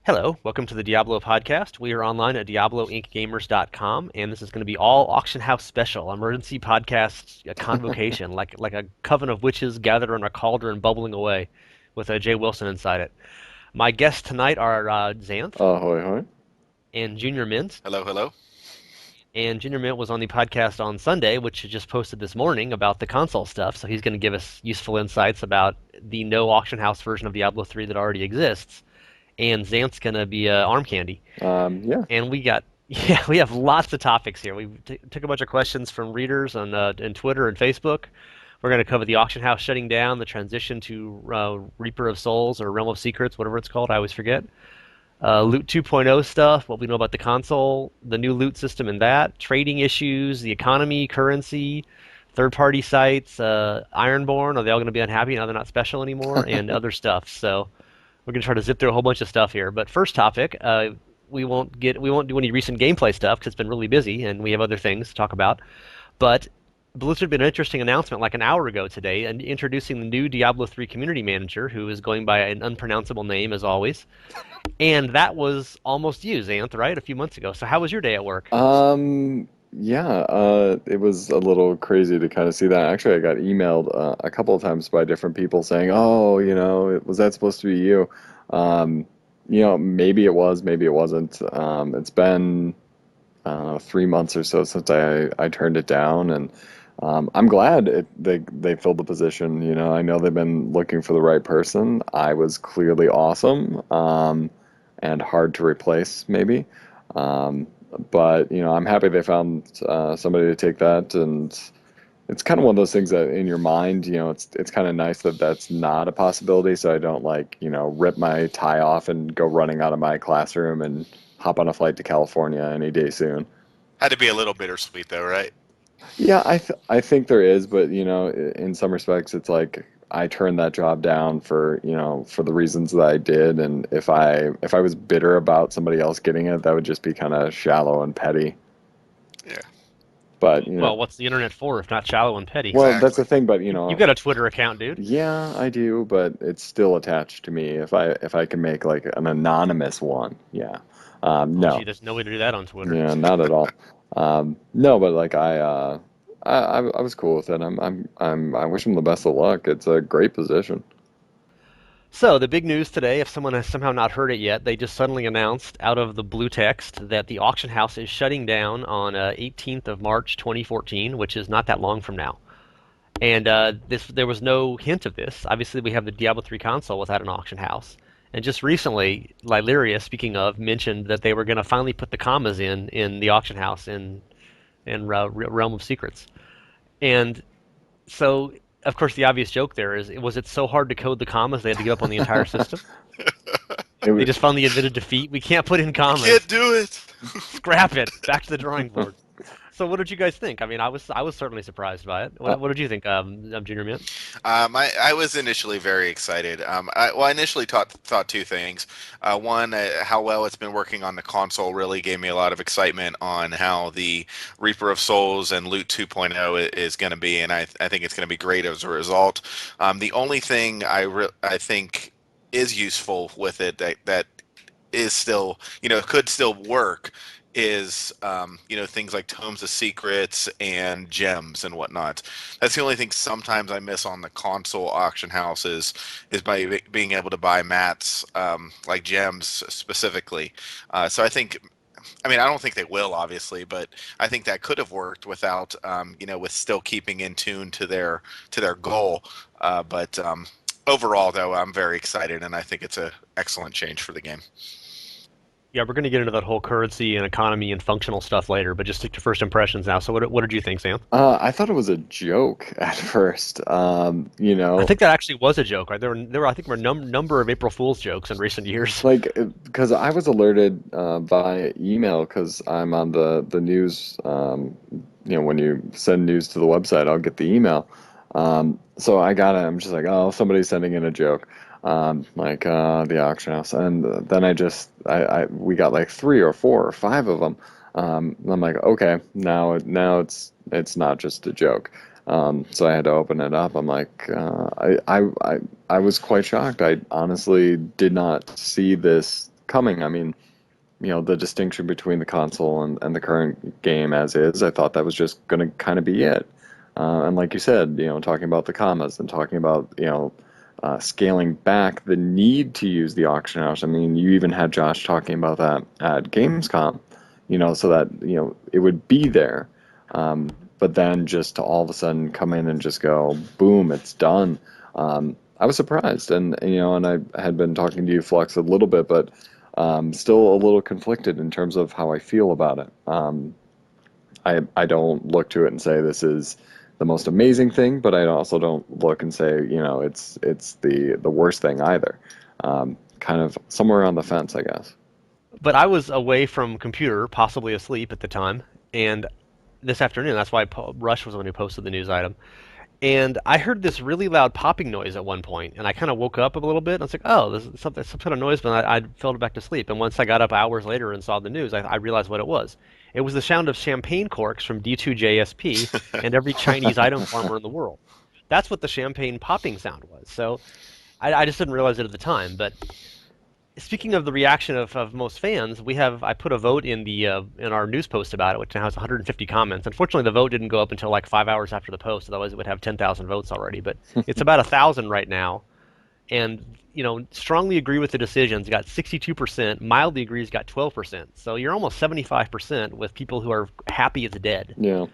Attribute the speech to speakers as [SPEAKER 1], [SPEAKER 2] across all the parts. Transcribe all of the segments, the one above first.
[SPEAKER 1] Hello, welcome to the Diablo podcast. We are online at DiabloIncGamers.com, and this is going to be all auction house special, emergency podcast, a convocation, like a coven of witches gathered in a cauldron bubbling away, with Jay Wilson inside it. My guests tonight are Xanth
[SPEAKER 2] Hoy hoy.
[SPEAKER 1] and JrMint,
[SPEAKER 3] Hello, hello.
[SPEAKER 1] and JrMint was on the podcast on Sunday, which is just posted this morning about the console stuff. So he's going to give us useful insights about the no auction house version of Diablo 3 that already exists. And Xanth's going to be arm candy.
[SPEAKER 2] Yeah.
[SPEAKER 1] And we got yeah, we have lots of topics here. We took a bunch of questions from readers on Twitter and Facebook. We're going to cover the auction house shutting down, the transition to Reaper of Souls or Realm of Secrets, whatever it's called. I always forget. Loot 2.0 stuff, what we know about the console, the new loot system in that, trading issues, the economy, currency, third-party sites, Ironborn. Are they all going to be unhappy now they're not special anymore, and other stuff? So we're going to try to zip through a whole bunch of stuff here. But first topic, we won't do any recent gameplay stuff because it's been really busy and we have other things to talk about. But Blizzard made an interesting announcement like an hour ago today, and introducing the new Diablo 3 community manager, who is going by an unpronounceable name as always. And that was almost you, Xanth, right? A few months ago. So how was your day at work?
[SPEAKER 2] Yeah, it was a little crazy to kind of see that. Actually, I got emailed a couple of times by different people saying, "Oh, was that supposed to be you?" Um, maybe it was, maybe it wasn't. It's been 3 months or so since I turned it down, and I'm glad they filled the position. I know they've been looking for the right person. I was clearly awesome, and hard to replace, maybe. Um, but I'm happy they found somebody to take that, and it's kind of one of those things that in your mind, it's kind of nice that that's not a possibility, so I don't like, rip my tie off and go running out of my classroom and hop on a flight to California any day soon.
[SPEAKER 3] Had to be a little bittersweet though, right?
[SPEAKER 2] Yeah, I think there is, but in some respects, it's like I turned that job down for for the reasons that I did, and if I was bitter about somebody else getting it, that would just be kind of shallow and petty.
[SPEAKER 3] Yeah,
[SPEAKER 2] But
[SPEAKER 1] Well, what's the internet for if not shallow and petty?
[SPEAKER 2] well, that's
[SPEAKER 3] exactly.
[SPEAKER 2] the thing. But
[SPEAKER 1] You got a Twitter account, dude.
[SPEAKER 2] yeah, I do, but it's still attached to me. If I can make like an anonymous one, yeah.
[SPEAKER 1] Oh, gee,
[SPEAKER 2] No,
[SPEAKER 1] there's no way to do that on Twitter.
[SPEAKER 2] yeah, not at all. No, but like I was cool with it. I wish him the best of luck. It's a great position.
[SPEAKER 1] So, the big news today, if someone has somehow not heard it yet, they just suddenly announced out of the blue text that the auction house is shutting down on 18th of March 2014, which is not that long from now. And there was no hint of this. Obviously, we have the Diablo III console without an auction house. And just recently, Lyleria, speaking of, mentioned that they were going to finally put the commas in the auction house in Realm of Secrets. And so, of course, the obvious joke there is, was it so hard to code the commas they had to give up on the entire system?
[SPEAKER 2] It
[SPEAKER 1] They
[SPEAKER 2] was,
[SPEAKER 1] just found the admitted defeat. We can't put in
[SPEAKER 3] We can't
[SPEAKER 1] commas.
[SPEAKER 3] do it.
[SPEAKER 1] Scrap it. Back to the drawing board. So, what did you guys think? I mean, I was certainly surprised by it.
[SPEAKER 2] uh,
[SPEAKER 1] What did you think, Junior Mint?
[SPEAKER 3] I was initially very excited. I initially thought two things. One, how well it's been working on the console really gave me a lot of excitement on how the Reaper of Souls and Loot 2.0 is going to be, and I think it's going to be great as a result. The only thing I think is useful with it that is still, could still work is, things like tomes of secrets and gems and whatnot. That's the only thing sometimes I miss on the console auction houses is by being able to buy mats, like gems specifically. So I mean, I don't think they will, obviously, but I think that could have worked without, with still keeping in tune to their goal. But overall, though, I'm very excited, and I think it's a excellent change for the game.
[SPEAKER 1] Yeah, we're going to get into that whole currency and economy and functional stuff later, but just stick to first impressions now. So, what did you think, Sam?
[SPEAKER 2] I thought it was a joke at first.
[SPEAKER 1] I think that actually was a joke, right? I think, were a number of April Fool's jokes in recent years.
[SPEAKER 2] like because I was alerted by email because I'm on the news. When you send news to the website, I'll get the email. So I got it. I'm just like, oh, somebody's sending in a joke. Like the auction house, and then we got like three or four or five of them. I'm like, okay, now it's not just a joke. So I had to open it up. I'm like, I was quite shocked. I honestly did not see this coming. I mean, the distinction between the console and the current game as is, I thought that was just going to kind of be it. And like you said, talking about the commas and talking about, scaling back the need to use the auction house. I mean, you even had Josh talking about that at Gamescom, so that, it would be there. But then just to all of a sudden come in and just go, boom, it's done. I was surprised. And I had been talking to you, Flux, a little bit, but still a little conflicted in terms of how I feel about it. I don't look to it and say this is the most amazing thing, but I also don't look and say, it's the worst thing either. Kind of somewhere on the fence, I guess.
[SPEAKER 1] But I was away from computer, possibly asleep at the time, and this afternoon, that's why Rush was the one who posted the news item. And I heard this really loud popping noise at one point, and I kind of woke up a little bit. And I was like, "Oh, this is something, some kind of noise," but I fell back to sleep. And once I got up hours later and saw the news, I realized what it was. It was the sound of champagne corks from D2JSP and every Chinese item farmer in the world. That's what the champagne popping sound was. So I just didn't realize it at the time. But speaking of the reaction of most fans, I put a vote in the in our news post about it, which now has 150 comments. Unfortunately, the vote didn't go up until like 5 hours after the post, otherwise it would have 10,000 votes already. But it's about 1,000 right now, and strongly agree with the decisions got 62%, mildly agrees got 12%. So you're almost 75% with people who are happy it's dead.
[SPEAKER 2] Yeah.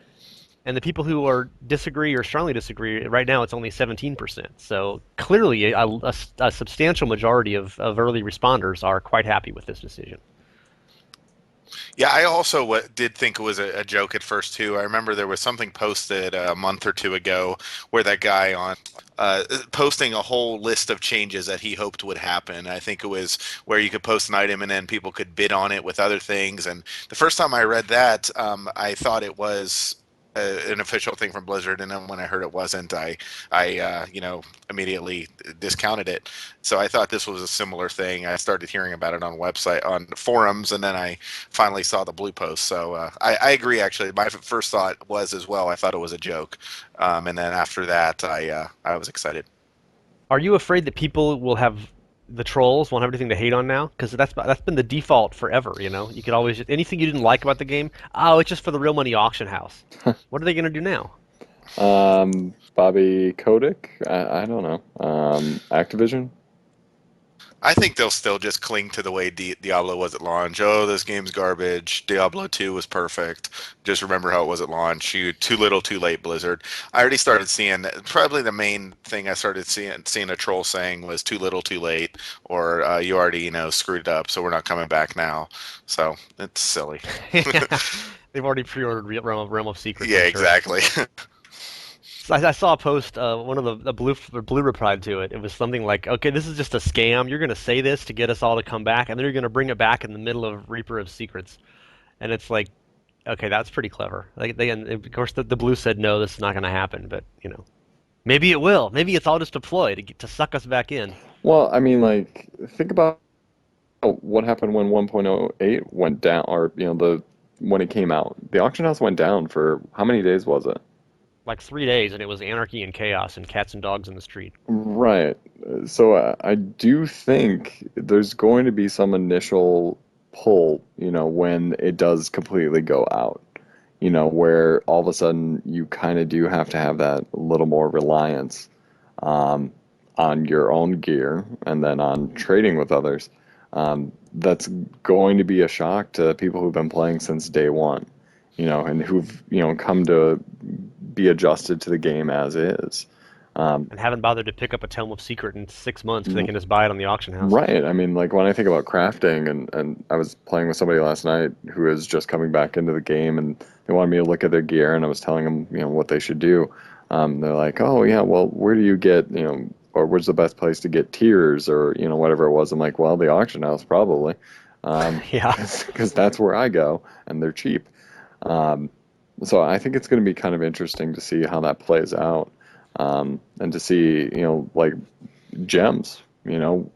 [SPEAKER 1] And the people who are disagree or strongly disagree, right now it's only 17%. So clearly, a substantial majority of early responders are quite happy with this decision.
[SPEAKER 3] Yeah, I also did think it was a joke at first too. I remember there was something posted a month or two ago where that guy on posting a whole list of changes that he hoped would happen. I think it was where you could post an item and then people could bid on it with other things. And the first time I read that, I thought it was an official thing from Blizzard, and then when I heard it wasn't, I immediately discounted it. So I thought this was a similar thing. I started hearing about it on forums, and then I finally saw the blue post. So I agree. Actually, my first thought was as well. I thought it was a joke, and then after that, I was excited.
[SPEAKER 1] Are you afraid that people will have the trolls won't have anything to hate on now? Because that's been the default forever. You could always anything you didn't like about the game. Oh, it's just for the real money auction house. What are they going to do now?
[SPEAKER 2] Bobby Kotick, I don't know. Activision.
[SPEAKER 3] I think they'll still just cling to the way Diablo was at launch. Oh, this game's garbage. Diablo 2 was perfect. Just remember how it was at launch. You too little, too late, Blizzard. I already started seeing probably the main thing I started seeing a troll saying was too little, too late, or you already screwed it up, so we're not coming back now. So it's silly.
[SPEAKER 1] They've already pre-ordered Realm of Secrets,
[SPEAKER 3] Yeah,
[SPEAKER 1] I'm sure.
[SPEAKER 3] exactly.
[SPEAKER 1] So I saw a post. One of the blue replied to it. It was something like, "Okay, this is just a scam. You're going to say this to get us all to come back, and then you're going to bring it back in the middle of Reaper of Secrets." And it's like, okay, that's pretty clever. Like and of course, the blue said no, this is not going to happen. But maybe it will. Maybe it's all just a ploy to suck us back in.
[SPEAKER 2] Well, I mean, like, think about what happened when 1.08 went down, or the when it came out. The auction house went down for how many days was it?
[SPEAKER 1] Like 3 days, and it was anarchy and chaos and cats and dogs in the street.
[SPEAKER 2] Right. So I do think there's going to be some initial pull, when it does completely go out, where all of a sudden you kind of do have to have that little more reliance um, on your own gear and then on trading with others. That's going to be a shock to people who've been playing since day one, and who've, come to be adjusted to the game as is. Um,
[SPEAKER 1] And haven't bothered to pick up a Tome of Secret in 6 months because they can just buy it on the auction house.
[SPEAKER 2] Right. I mean, like when I think about crafting, and I was playing with somebody last night who is just coming back into the game, and they wanted me to look at their gear, and I was telling them, what they should do. They're like, oh yeah, well, where do you get, or where's the best place to get tiers, or whatever it was. I'm like, well, the auction house probably,
[SPEAKER 1] Yeah.
[SPEAKER 2] because that's where I go, and they're cheap. Um, so I think it's going to be kind of interesting to see how that plays out, and to see, like gems.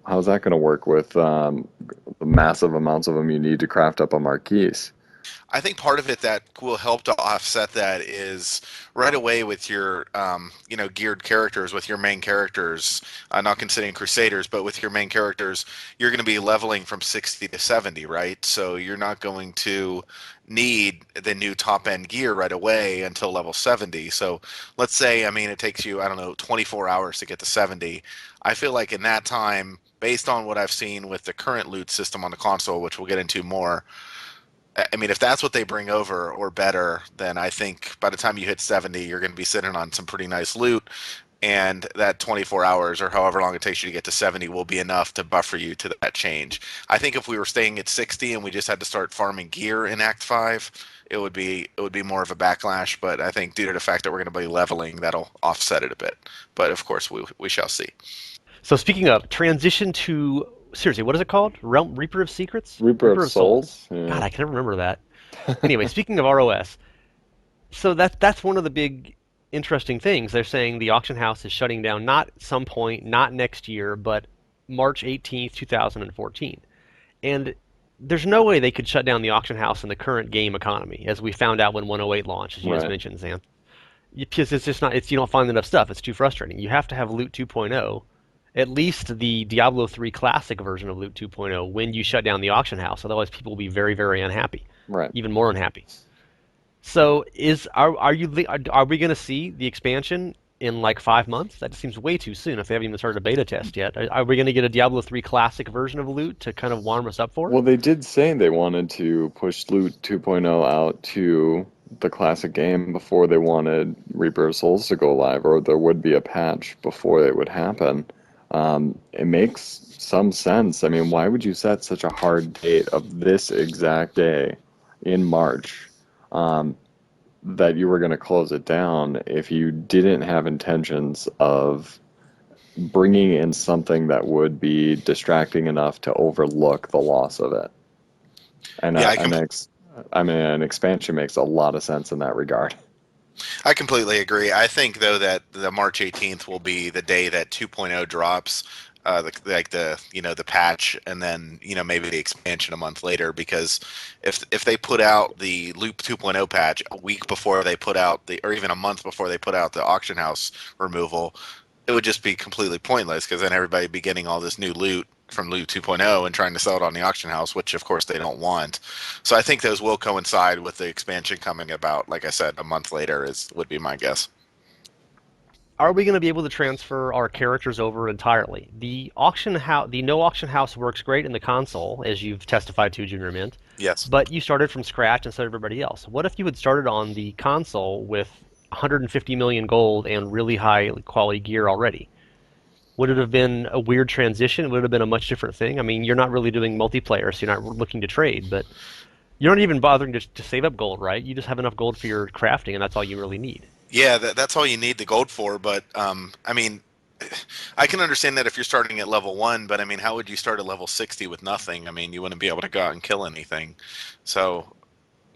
[SPEAKER 2] How's that going to work with the massive amounts of them you need to craft up a Marquise?
[SPEAKER 3] I think part of it that will help to offset that is right away with your, geared characters, with your main characters, not considering Crusaders, but with your main characters, you're going to be leveling from 60 to 70, right? So you're not going to need the new top end gear right away until level 70. So let's say, I mean, it takes you, I don't know, 24 hours to get to 70. I feel like in that time, based on what I've seen with the current loot system on the console, which we'll get into more, I mean, if that's what they bring over or better, then I think by the time you hit 70, you're going to be sitting on some pretty nice loot. And that 24 hours or however long it takes you to get to 70 will be enough to buffer you to that change. I think if we were staying at 60 and we just had to start farming gear in Act 5, it would be more of a backlash. But I think due to the fact that we're going to be leveling, that'll offset it a bit. But of course, we shall see.
[SPEAKER 1] So speaking of transition to seriously, what is it called? Realm Reaper of Secrets,
[SPEAKER 2] Reaper
[SPEAKER 1] Reaper
[SPEAKER 2] of
[SPEAKER 1] of Souls.
[SPEAKER 2] Souls? Yeah.
[SPEAKER 1] God, I can never remember that. Anyway, speaking of ROS, so that's one of the big interesting things. They're saying the auction house is shutting down not at some point, not next year, but March 18th, 2014. And there's no way they could shut down the auction house in the current game economy, as we found out when 108 launched, as you just
[SPEAKER 2] Right.
[SPEAKER 1] mentioned, Xanth. Because it's just not, it's you don't find enough stuff. It's too frustrating. You have to have Loot 2.0, at least the Diablo 3 classic version of Loot 2.0, when you shut down the auction house. Otherwise, people will be very, very unhappy,
[SPEAKER 2] Right.
[SPEAKER 1] even more unhappy. So are we going to see the expansion in like 5 months? That seems way too soon if they haven't even started a beta test yet. Are we going to get a Diablo 3 classic version of Loot to kind of warm us up for it?
[SPEAKER 2] Well, they did say they wanted to push Loot 2.0 out to the classic game before they wanted Reaper of Souls to go live, or there would be a patch before it would happen. It makes some sense. I mean, why would you set such a hard date of this exact day in March, that you were going to close it down if you didn't have intentions of bringing in something that would be distracting enough to overlook the loss of it? And
[SPEAKER 3] Yeah,
[SPEAKER 2] I mean, an expansion makes a lot of sense in that regard.
[SPEAKER 3] I completely agree. I think though that the March 18th will be the day that 2.0 drops, the patch, and then maybe the expansion a month later. Because if they put out the Loop 2.0 patch a week before they put out or even a month before they put out the auction house removal, it would just be completely pointless because then everybody would be getting all this new loot from Loot 2.0 and trying to sell it on the auction house, which of course they don't want. So I think those will coincide with the expansion coming about. Like I said, a month later is would be my guess.
[SPEAKER 1] Are we going to be able to transfer our characters over entirely? The no auction house works great in the console, as you've testified to, JrMint,
[SPEAKER 3] Yes.
[SPEAKER 1] but you started from scratch instead of everybody else. What if you had started on the console with 150 million gold and really high quality gear already? Would it have been a weird transition? Would it have been a much different thing? I mean, you're not really doing multiplayer, so you're not looking to trade, but you're not even bothering to save up gold, right? You just have enough gold for your crafting, and that's all you really need.
[SPEAKER 3] Yeah, that's all you need the gold for. But I mean, I can understand that if you're starting at level one. But I mean, how would you start at level 60 with nothing? I mean, you wouldn't be able to go out and kill anything. So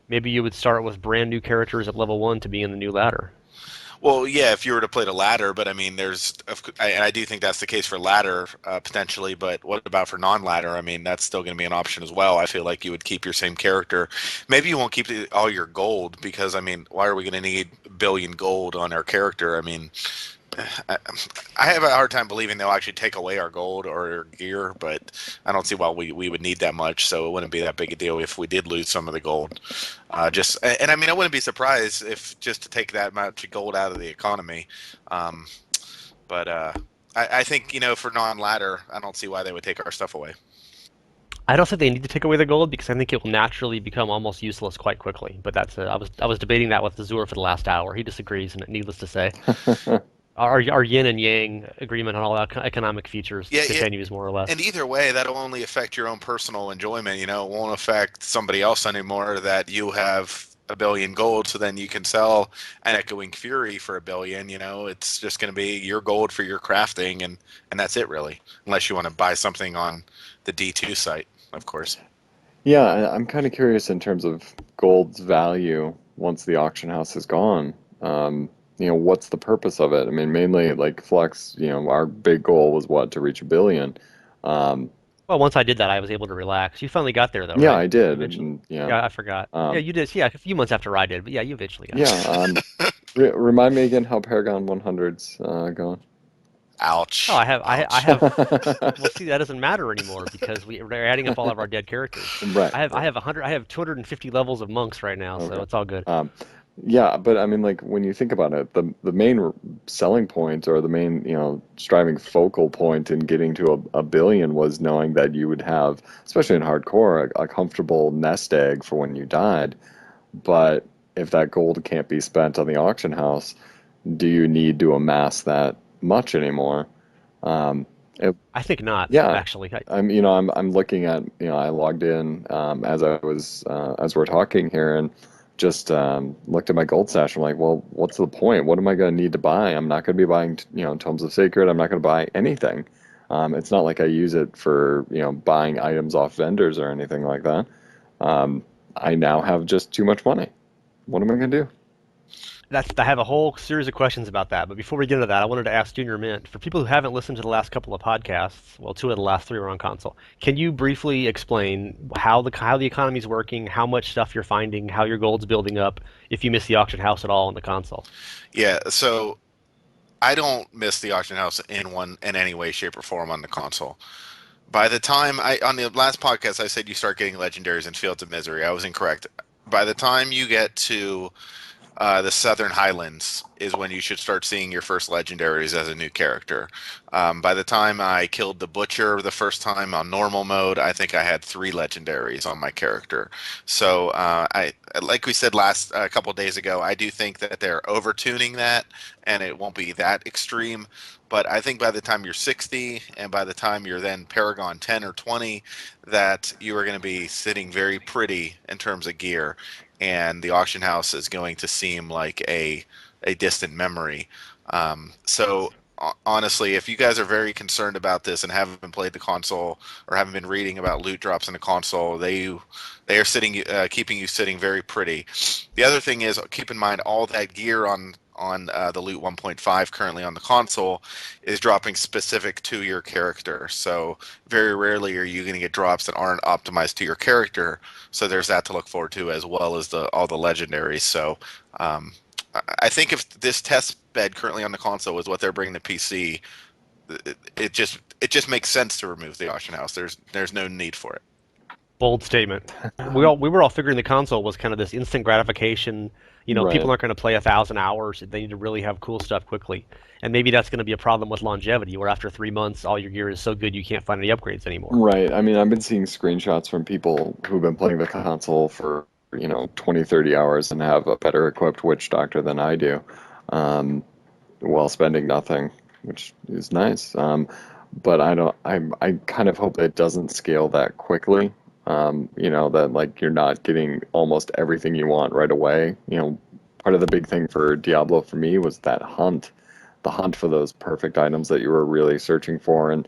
[SPEAKER 1] Maybe you would start with brand new characters at level 1 to be in the new ladder.
[SPEAKER 3] well, yeah, if you were to play the ladder, but I mean, and I do think that's the case for ladder potentially. But what about for non-ladder? I mean, that's still going to be an option as well. I feel like you would keep your same character. Maybe you won't keep all your gold because I mean, why are we going to need a billion gold on our character? I mean, I, I have a hard time believing they'll actually take away our gold or our gear, but I don't see why we would need that much. So it wouldn't be that big a deal if we did lose some of the gold. And I mean, I wouldn't be surprised if just to take that much gold out of the economy. Um, but I think for non-ladder, I don't see why they would take our stuff away.
[SPEAKER 1] I don't think they need to take away the gold because I think it will naturally become almost useless quite quickly. But I was debating that with Azure for the last hour. He disagrees, and needless to say, our yin and yang agreement on all economic features
[SPEAKER 3] Yeah, yeah.
[SPEAKER 1] continues more or less.
[SPEAKER 3] And either way, that'll only affect your own personal enjoyment. It won't affect somebody else anymore that you have a billion gold, so then you can sell an Echoing Fury for a billion. It's just going to be your gold for your crafting, and that's it really. Unless you want to buy something on the D2 site, of course.
[SPEAKER 2] Yeah, I'm kind of curious in terms of gold's value once the auction house is gone. What's the purpose of it? I mean, mainly like Flux, our big goal was what, to reach 1 billion. Um,
[SPEAKER 1] Well, once I did that, I was able to relax. You finally got there, though,
[SPEAKER 2] Yeah,
[SPEAKER 1] right?
[SPEAKER 2] I did,
[SPEAKER 1] Eventually.
[SPEAKER 2] and yeah,
[SPEAKER 1] Yeah, I forgot. Yeah,
[SPEAKER 2] um,
[SPEAKER 1] you did. Yeah, a few months after I did, but yeah, you eventually got
[SPEAKER 2] yeah.
[SPEAKER 1] there.
[SPEAKER 2] Remind me again how Paragon 100's going.
[SPEAKER 1] Oh,
[SPEAKER 3] Ouch.
[SPEAKER 1] I
[SPEAKER 3] Ouch.
[SPEAKER 1] have. Well, see, that doesn't matter anymore because we're adding up all of our dead characters.
[SPEAKER 2] Right,
[SPEAKER 1] I
[SPEAKER 2] right.
[SPEAKER 1] have 100. I have 250 levels of monks right now, so
[SPEAKER 2] Okay.
[SPEAKER 1] it's all good.
[SPEAKER 2] Yeah, but I mean, like when you think about it, the main selling point or the main, striving focal point in getting to a billion was knowing that you would have, especially in hardcore, a comfortable nest egg for when you died. But if that gold can't be spent on the auction house, do you need to amass that much anymore? Um, it,
[SPEAKER 1] I think not,
[SPEAKER 2] yeah,
[SPEAKER 1] actually.
[SPEAKER 2] I'm looking at, I logged in as we're talking here and just looked at my gold stash. I'm like, well, what's the point? What am I going to need to buy? I'm not going to be buying, Tomes of Sacred. I'm not going to buy anything. It's not like I use it for, buying items off vendors or anything like that. Um, I now have just too much money. What am I going to do?
[SPEAKER 1] I have a whole series of questions about that. But before we get into that, I wanted to ask Junior Mint, for people who haven't listened to the last couple of podcasts, well, two of the last three were on console. Can you briefly explain how the economy is working, how much stuff you're finding, how your gold's building up, if you miss the auction house at all on the console?
[SPEAKER 3] Yeah, so I don't miss the auction house in any way, shape, or form on the console. By the time I on the last podcast I said you start getting legendaries in Fields of Misery. I was incorrect. By the time you get to the Southern Highlands is when you should start seeing your first legendaries as a new character. By the time I killed the Butcher the first time on normal mode, I think I had three legendaries on my character. So like we said last a couple days ago, I do think that they're overtuning that, and it won't be that extreme. But I think by the time you're 60, and by the time you're then Paragon 10 or 20, that you are going to be sitting very pretty in terms of gear, and the auction house is going to seem like a distant memory. So honestly, if you guys are very concerned about this and haven't played the console or haven't been reading about loot drops in the console, they are sitting keeping you sitting very pretty. The other thing is keep in mind all that gear on the loot 1.5 currently on the console is dropping specific to your character. So very rarely are you going to get drops that aren't optimized to your character. So there's that to look forward to, as well as the all the legendaries. So um, I think if this test bed currently on the console is what they're bringing to PC, it just makes sense to remove the auction house. There's no need for it.
[SPEAKER 1] Bold statement. We were all figuring the console was kind of this instant gratification. You know, people
[SPEAKER 2] Right.
[SPEAKER 1] aren't going to play 1,000 hours. They need to really have cool stuff quickly. And maybe that's going to be a problem with longevity, where after 3 months, all your gear is so good you can't find any upgrades anymore.
[SPEAKER 2] Right. I mean, I've been seeing screenshots from people who've been playing the console for, 20, 30 hours and have a better equipped witch doctor than I do, um, while spending nothing, which is nice. But I don't, I kind of hope it doesn't scale that quickly. That like you're not getting almost everything you want right away. Part of the big thing for Diablo for me was that hunt, the hunt for those perfect items that you were really searching for. And,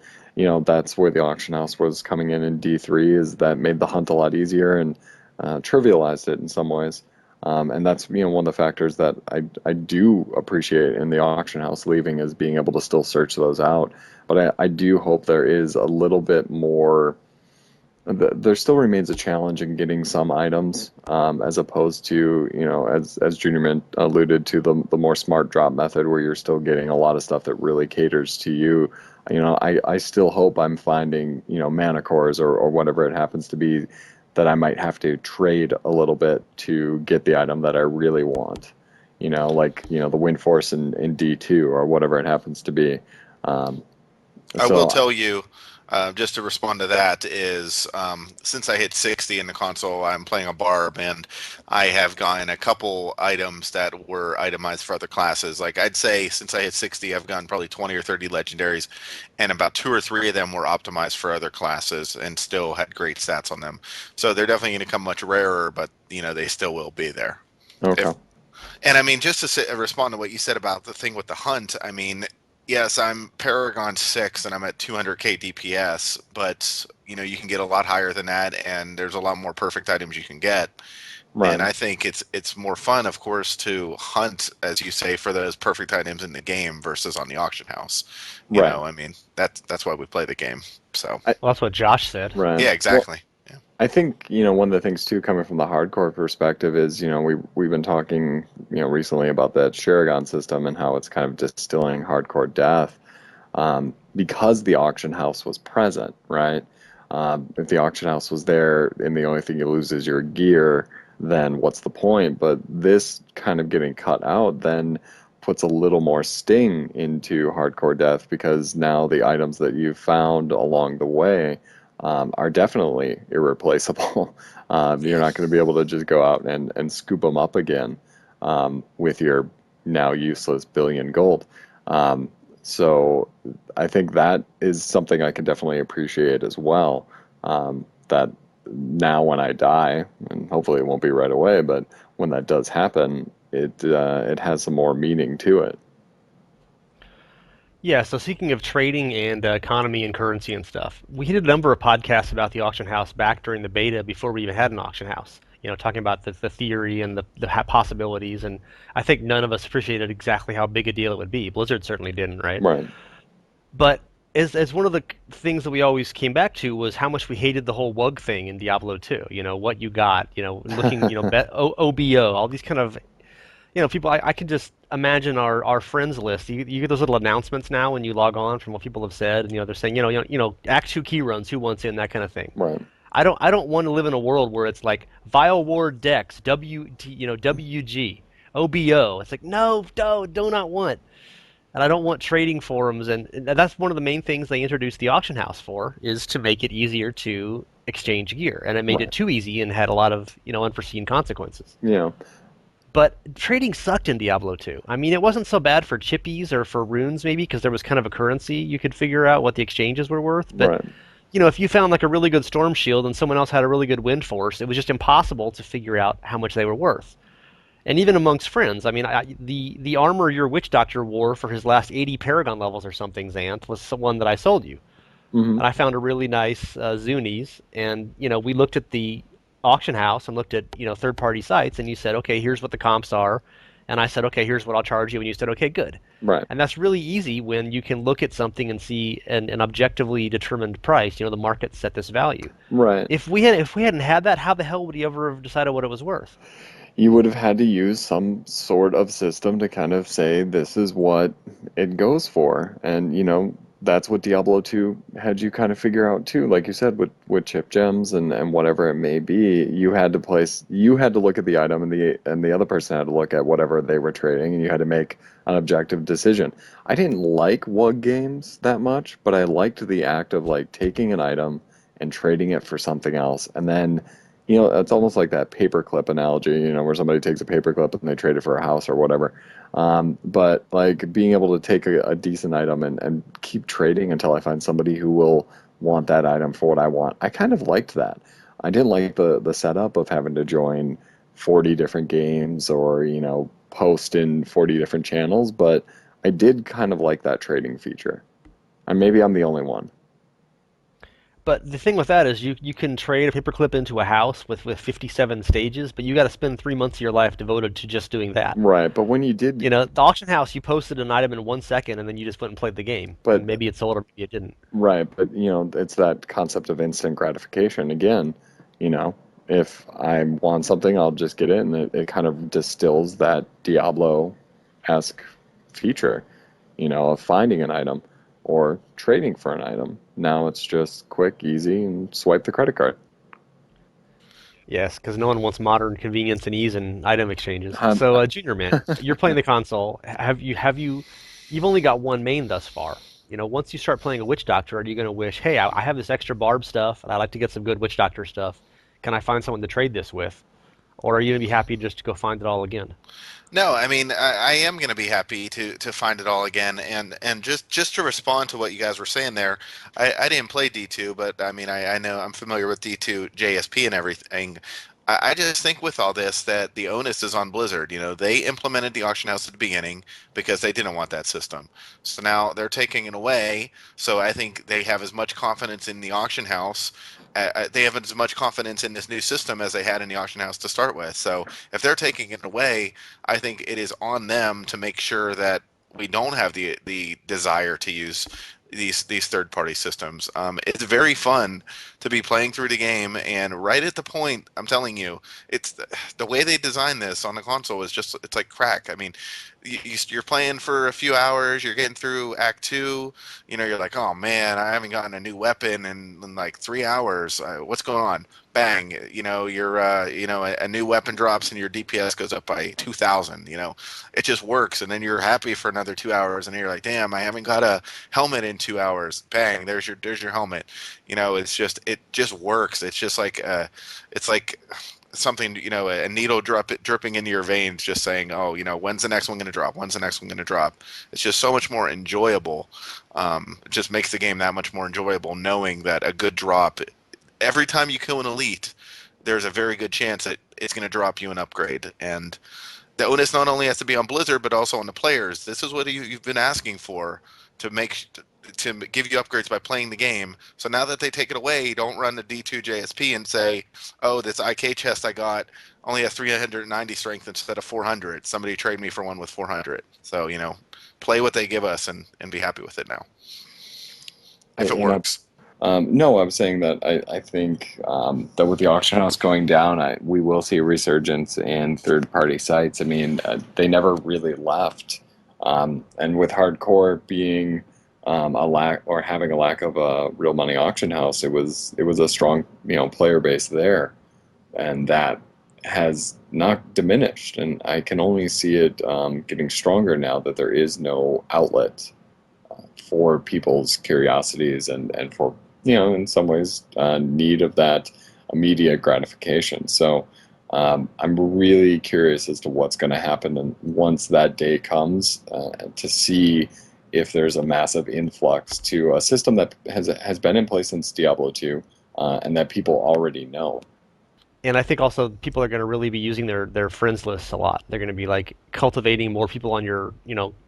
[SPEAKER 2] that's where the auction house was coming in D3, is that made the hunt a lot easier and trivialized it in some ways. And that's, one of the factors that I do appreciate in the auction house leaving, is being able to still search those out. But I do hope there is a little bit more. There still remains a challenge in getting some items, as opposed to, as Junior Mint alluded to, the more smart drop method, where you're still getting a lot of stuff that really caters to you. I still hope I'm finding, mana cores, or whatever it happens to be, that I might have to trade a little bit to get the item that I really want. Like, the Wind Force in D2 or whatever it happens to be. Um,
[SPEAKER 3] I will
[SPEAKER 2] so
[SPEAKER 3] tell you, just to respond to that, is since I hit 60 in the console, I'm playing a barb, and I have gotten a couple items that were itemized for other classes. Like I'd say, since I hit 60, I've gotten probably 20 or 30 legendaries, and about two or three of them were optimized for other classes and still had great stats on them. So they're definitely going to come much rarer, but they still will be there.
[SPEAKER 2] okay.
[SPEAKER 3] If And I mean, just to respond to what you said about the thing with the hunt, I mean, yes, I'm Paragon 6 and I'm at 200k DPS, but you can get a lot higher than that, and there's a lot more perfect items you can get. And
[SPEAKER 2] Right.
[SPEAKER 3] I think it's more fun, of course, to hunt, as you say, for those perfect items in the game versus on the auction house.
[SPEAKER 2] Right.
[SPEAKER 3] I mean, that's why we play the game. So
[SPEAKER 2] I,
[SPEAKER 1] Well, that's what Josh said.
[SPEAKER 2] right.
[SPEAKER 3] yeah,
[SPEAKER 2] Well,
[SPEAKER 3] exactly. Yeah.
[SPEAKER 2] I think, one of the things too coming from the hardcore perspective is, we've been talking, recently about that Paragon system and how it's kind of distilling hardcore death, because the auction house was present, right? If the auction house was there and the only thing you lose is your gear, then what's the point? But this kind of getting cut out then puts a little more sting into hardcore death because now the items that you found along the way, are definitely irreplaceable. You're
[SPEAKER 3] Yeah.
[SPEAKER 2] not going to be able to just go out and scoop them up again, with your now useless billion gold. Um, so I think that is something I can definitely appreciate as well. That now when I die, and hopefully it won't be right away, but when that does happen, it has some more meaning to it.
[SPEAKER 1] Yeah, so speaking of trading and economy and currency and stuff, we did a number of podcasts about the auction house back during the beta before we even had an auction house. Talking about the theory and the possibilities, and I think none of us appreciated exactly how big a deal it would be. Blizzard certainly didn't, right?
[SPEAKER 2] Right.
[SPEAKER 1] But as one of the things that we always came back to was how much we hated the whole WUG thing in Diablo 2. What you got, looking, OBO, all these kind of people, I can just imagine our friends list. You get those little announcements now when you log on from what people have said, and they're saying, Act 2 key runs, who wants in, that kind of thing.
[SPEAKER 2] Right.
[SPEAKER 1] I don't want to live in a world where it's like Vile Ward Dex, WG, OBO. It's like no, do not want. And I don't want trading forums, and that's one of the main things they introduced the auction house for, is to make it easier to exchange gear, and it made it
[SPEAKER 2] Right.
[SPEAKER 1] too easy and had a lot of unforeseen consequences.
[SPEAKER 2] Yeah.
[SPEAKER 1] But trading sucked in Diablo 2. I mean, it wasn't so bad for chippies or for runes, maybe, because there was kind of a currency you could figure out what the exchanges were worth. But,
[SPEAKER 2] Right.
[SPEAKER 1] if you found like a really good storm shield and someone else had a really good wind force, it was just impossible to figure out how much they were worth. And even amongst friends, I mean, the armor your witch doctor wore for his last 80 Paragon levels or something, Xanth, was the one that I sold you.
[SPEAKER 2] Hmm.
[SPEAKER 1] And I found a really nice Zunies, and we looked at the auction house and looked at third party sites, and you said, okay, here's what the comps are, and I said, okay, here's what I'll charge you, and you said, okay, good.
[SPEAKER 2] Right.
[SPEAKER 1] And that's really easy when you can look at something and see an objectively determined price. The market set this value.
[SPEAKER 2] Right.
[SPEAKER 1] If we hadn't had that, how the hell would he ever have decided what it was worth?
[SPEAKER 2] You would have had to use some sort of system to kind of say this is what it goes for. And, that's what Diablo 2 had you kind of figure out too. Like you said, with chip gems and whatever it may be, you had to look at the item, and the other person had to look at whatever they were trading, and you had to make an objective decision. I didn't like WUG games that much, but I liked the act of like taking an item and trading it for something else, and then it's almost like that paperclip analogy, where somebody takes a paperclip and they trade it for a house or whatever. But like being able to take a decent item and keep trading until I find somebody who will want that item for what I want. I kind of liked that. I didn't like the setup of having to join 40 different games or, post in 40 different channels, but I did kind of like that trading feature. And maybe I'm the only one.
[SPEAKER 1] But the thing with that is you can trade a paperclip into a house with 57 stages, but you got to spend 3 months of your life devoted to just doing that.
[SPEAKER 2] Right, but when you did,
[SPEAKER 1] The auction house, you posted an item in 1 second, and then you just went and played the game, and
[SPEAKER 2] but
[SPEAKER 1] maybe it sold or maybe it didn't.
[SPEAKER 2] right, but it's that concept of instant gratification again. You know, if I want something, I'll just get it, and it kind of distills that Diablo-esque feature, of finding an item or trading for an item. Now it's just quick, easy, and swipe the credit card.
[SPEAKER 1] Yes, because no one wants modern convenience and ease and item exchanges.
[SPEAKER 2] Um,
[SPEAKER 1] So, JrMint, you're playing the console. You've only got one main thus far. Once you start playing a Witch Doctor, are you going to wish, hey, I have this extra barb stuff, and I'd like to get some good Witch Doctor stuff. Can I find someone to trade this with? Or are you going to be happy just to go find it all again?
[SPEAKER 3] No, I mean I am going to be happy to find it all again, and just to respond to what you guys were saying there, I didn't play D2, but I mean I know I'm familiar with D2 JSP and everything. I just think with all this that the onus is on Blizzard. They implemented the auction house at the beginning because they didn't want that system. So now they're taking it away. So I think they have as much confidence in the auction house they have as much confidence in this new system as they had in the auction house to start with. So if they're taking it away, I think it is on them to make sure that we don't have the desire to use these third party systems. It's very fun to be playing through the game, and right at the point, I'm telling you, it's the way they designed this on the console is just it's like crack. I mean, you're playing for a few hours, you're getting through Act Two, you're like, oh man, I haven't gotten a new weapon in like 3 hours. What's going on? Bang, you're a new weapon drops and your DPS goes up by 2,000. It just works, and then you're happy for another 2 hours, and you're like, damn, I haven't got a helmet in 2 hours. Bang, there's your helmet. It just works. It's like something, a needle dripping into your veins, just saying, oh, when's the next one going to drop? When's the next one going to drop? It's just so much more enjoyable. It just makes the game that much more enjoyable knowing that a good drop, every time you kill an elite, there's a very good chance that it's going to drop you an upgrade. And the onus not only has to be on Blizzard, but also on the players. This is what you've been asking for to make to give you upgrades by playing the game. So now that they take it away, don't run the D2 JSP and say, "Oh, this IK chest I got only has 390 strength instead of 400. Somebody trade me for one with 400." So play what they give us and be happy with it now, if it
[SPEAKER 2] And I,
[SPEAKER 3] works.
[SPEAKER 2] no, I'm saying that I think that with the auction house going down, we will see a resurgence in third-party sites. I mean, they never really left, and with hardcore being a lack or having a lack of a real money auction house, it was a strong player base there, and that has not diminished. And I can only see it getting stronger now that there is no outlet for people's curiosities and for in some ways need of that immediate gratification. So I'm really curious as to what's going to happen and once that day comes to see if there's a massive influx to a system that has been in place since Diablo 2 and that people already know.
[SPEAKER 1] And I think also people are going to really be using their friends lists a lot. They're going to be like cultivating more people on your,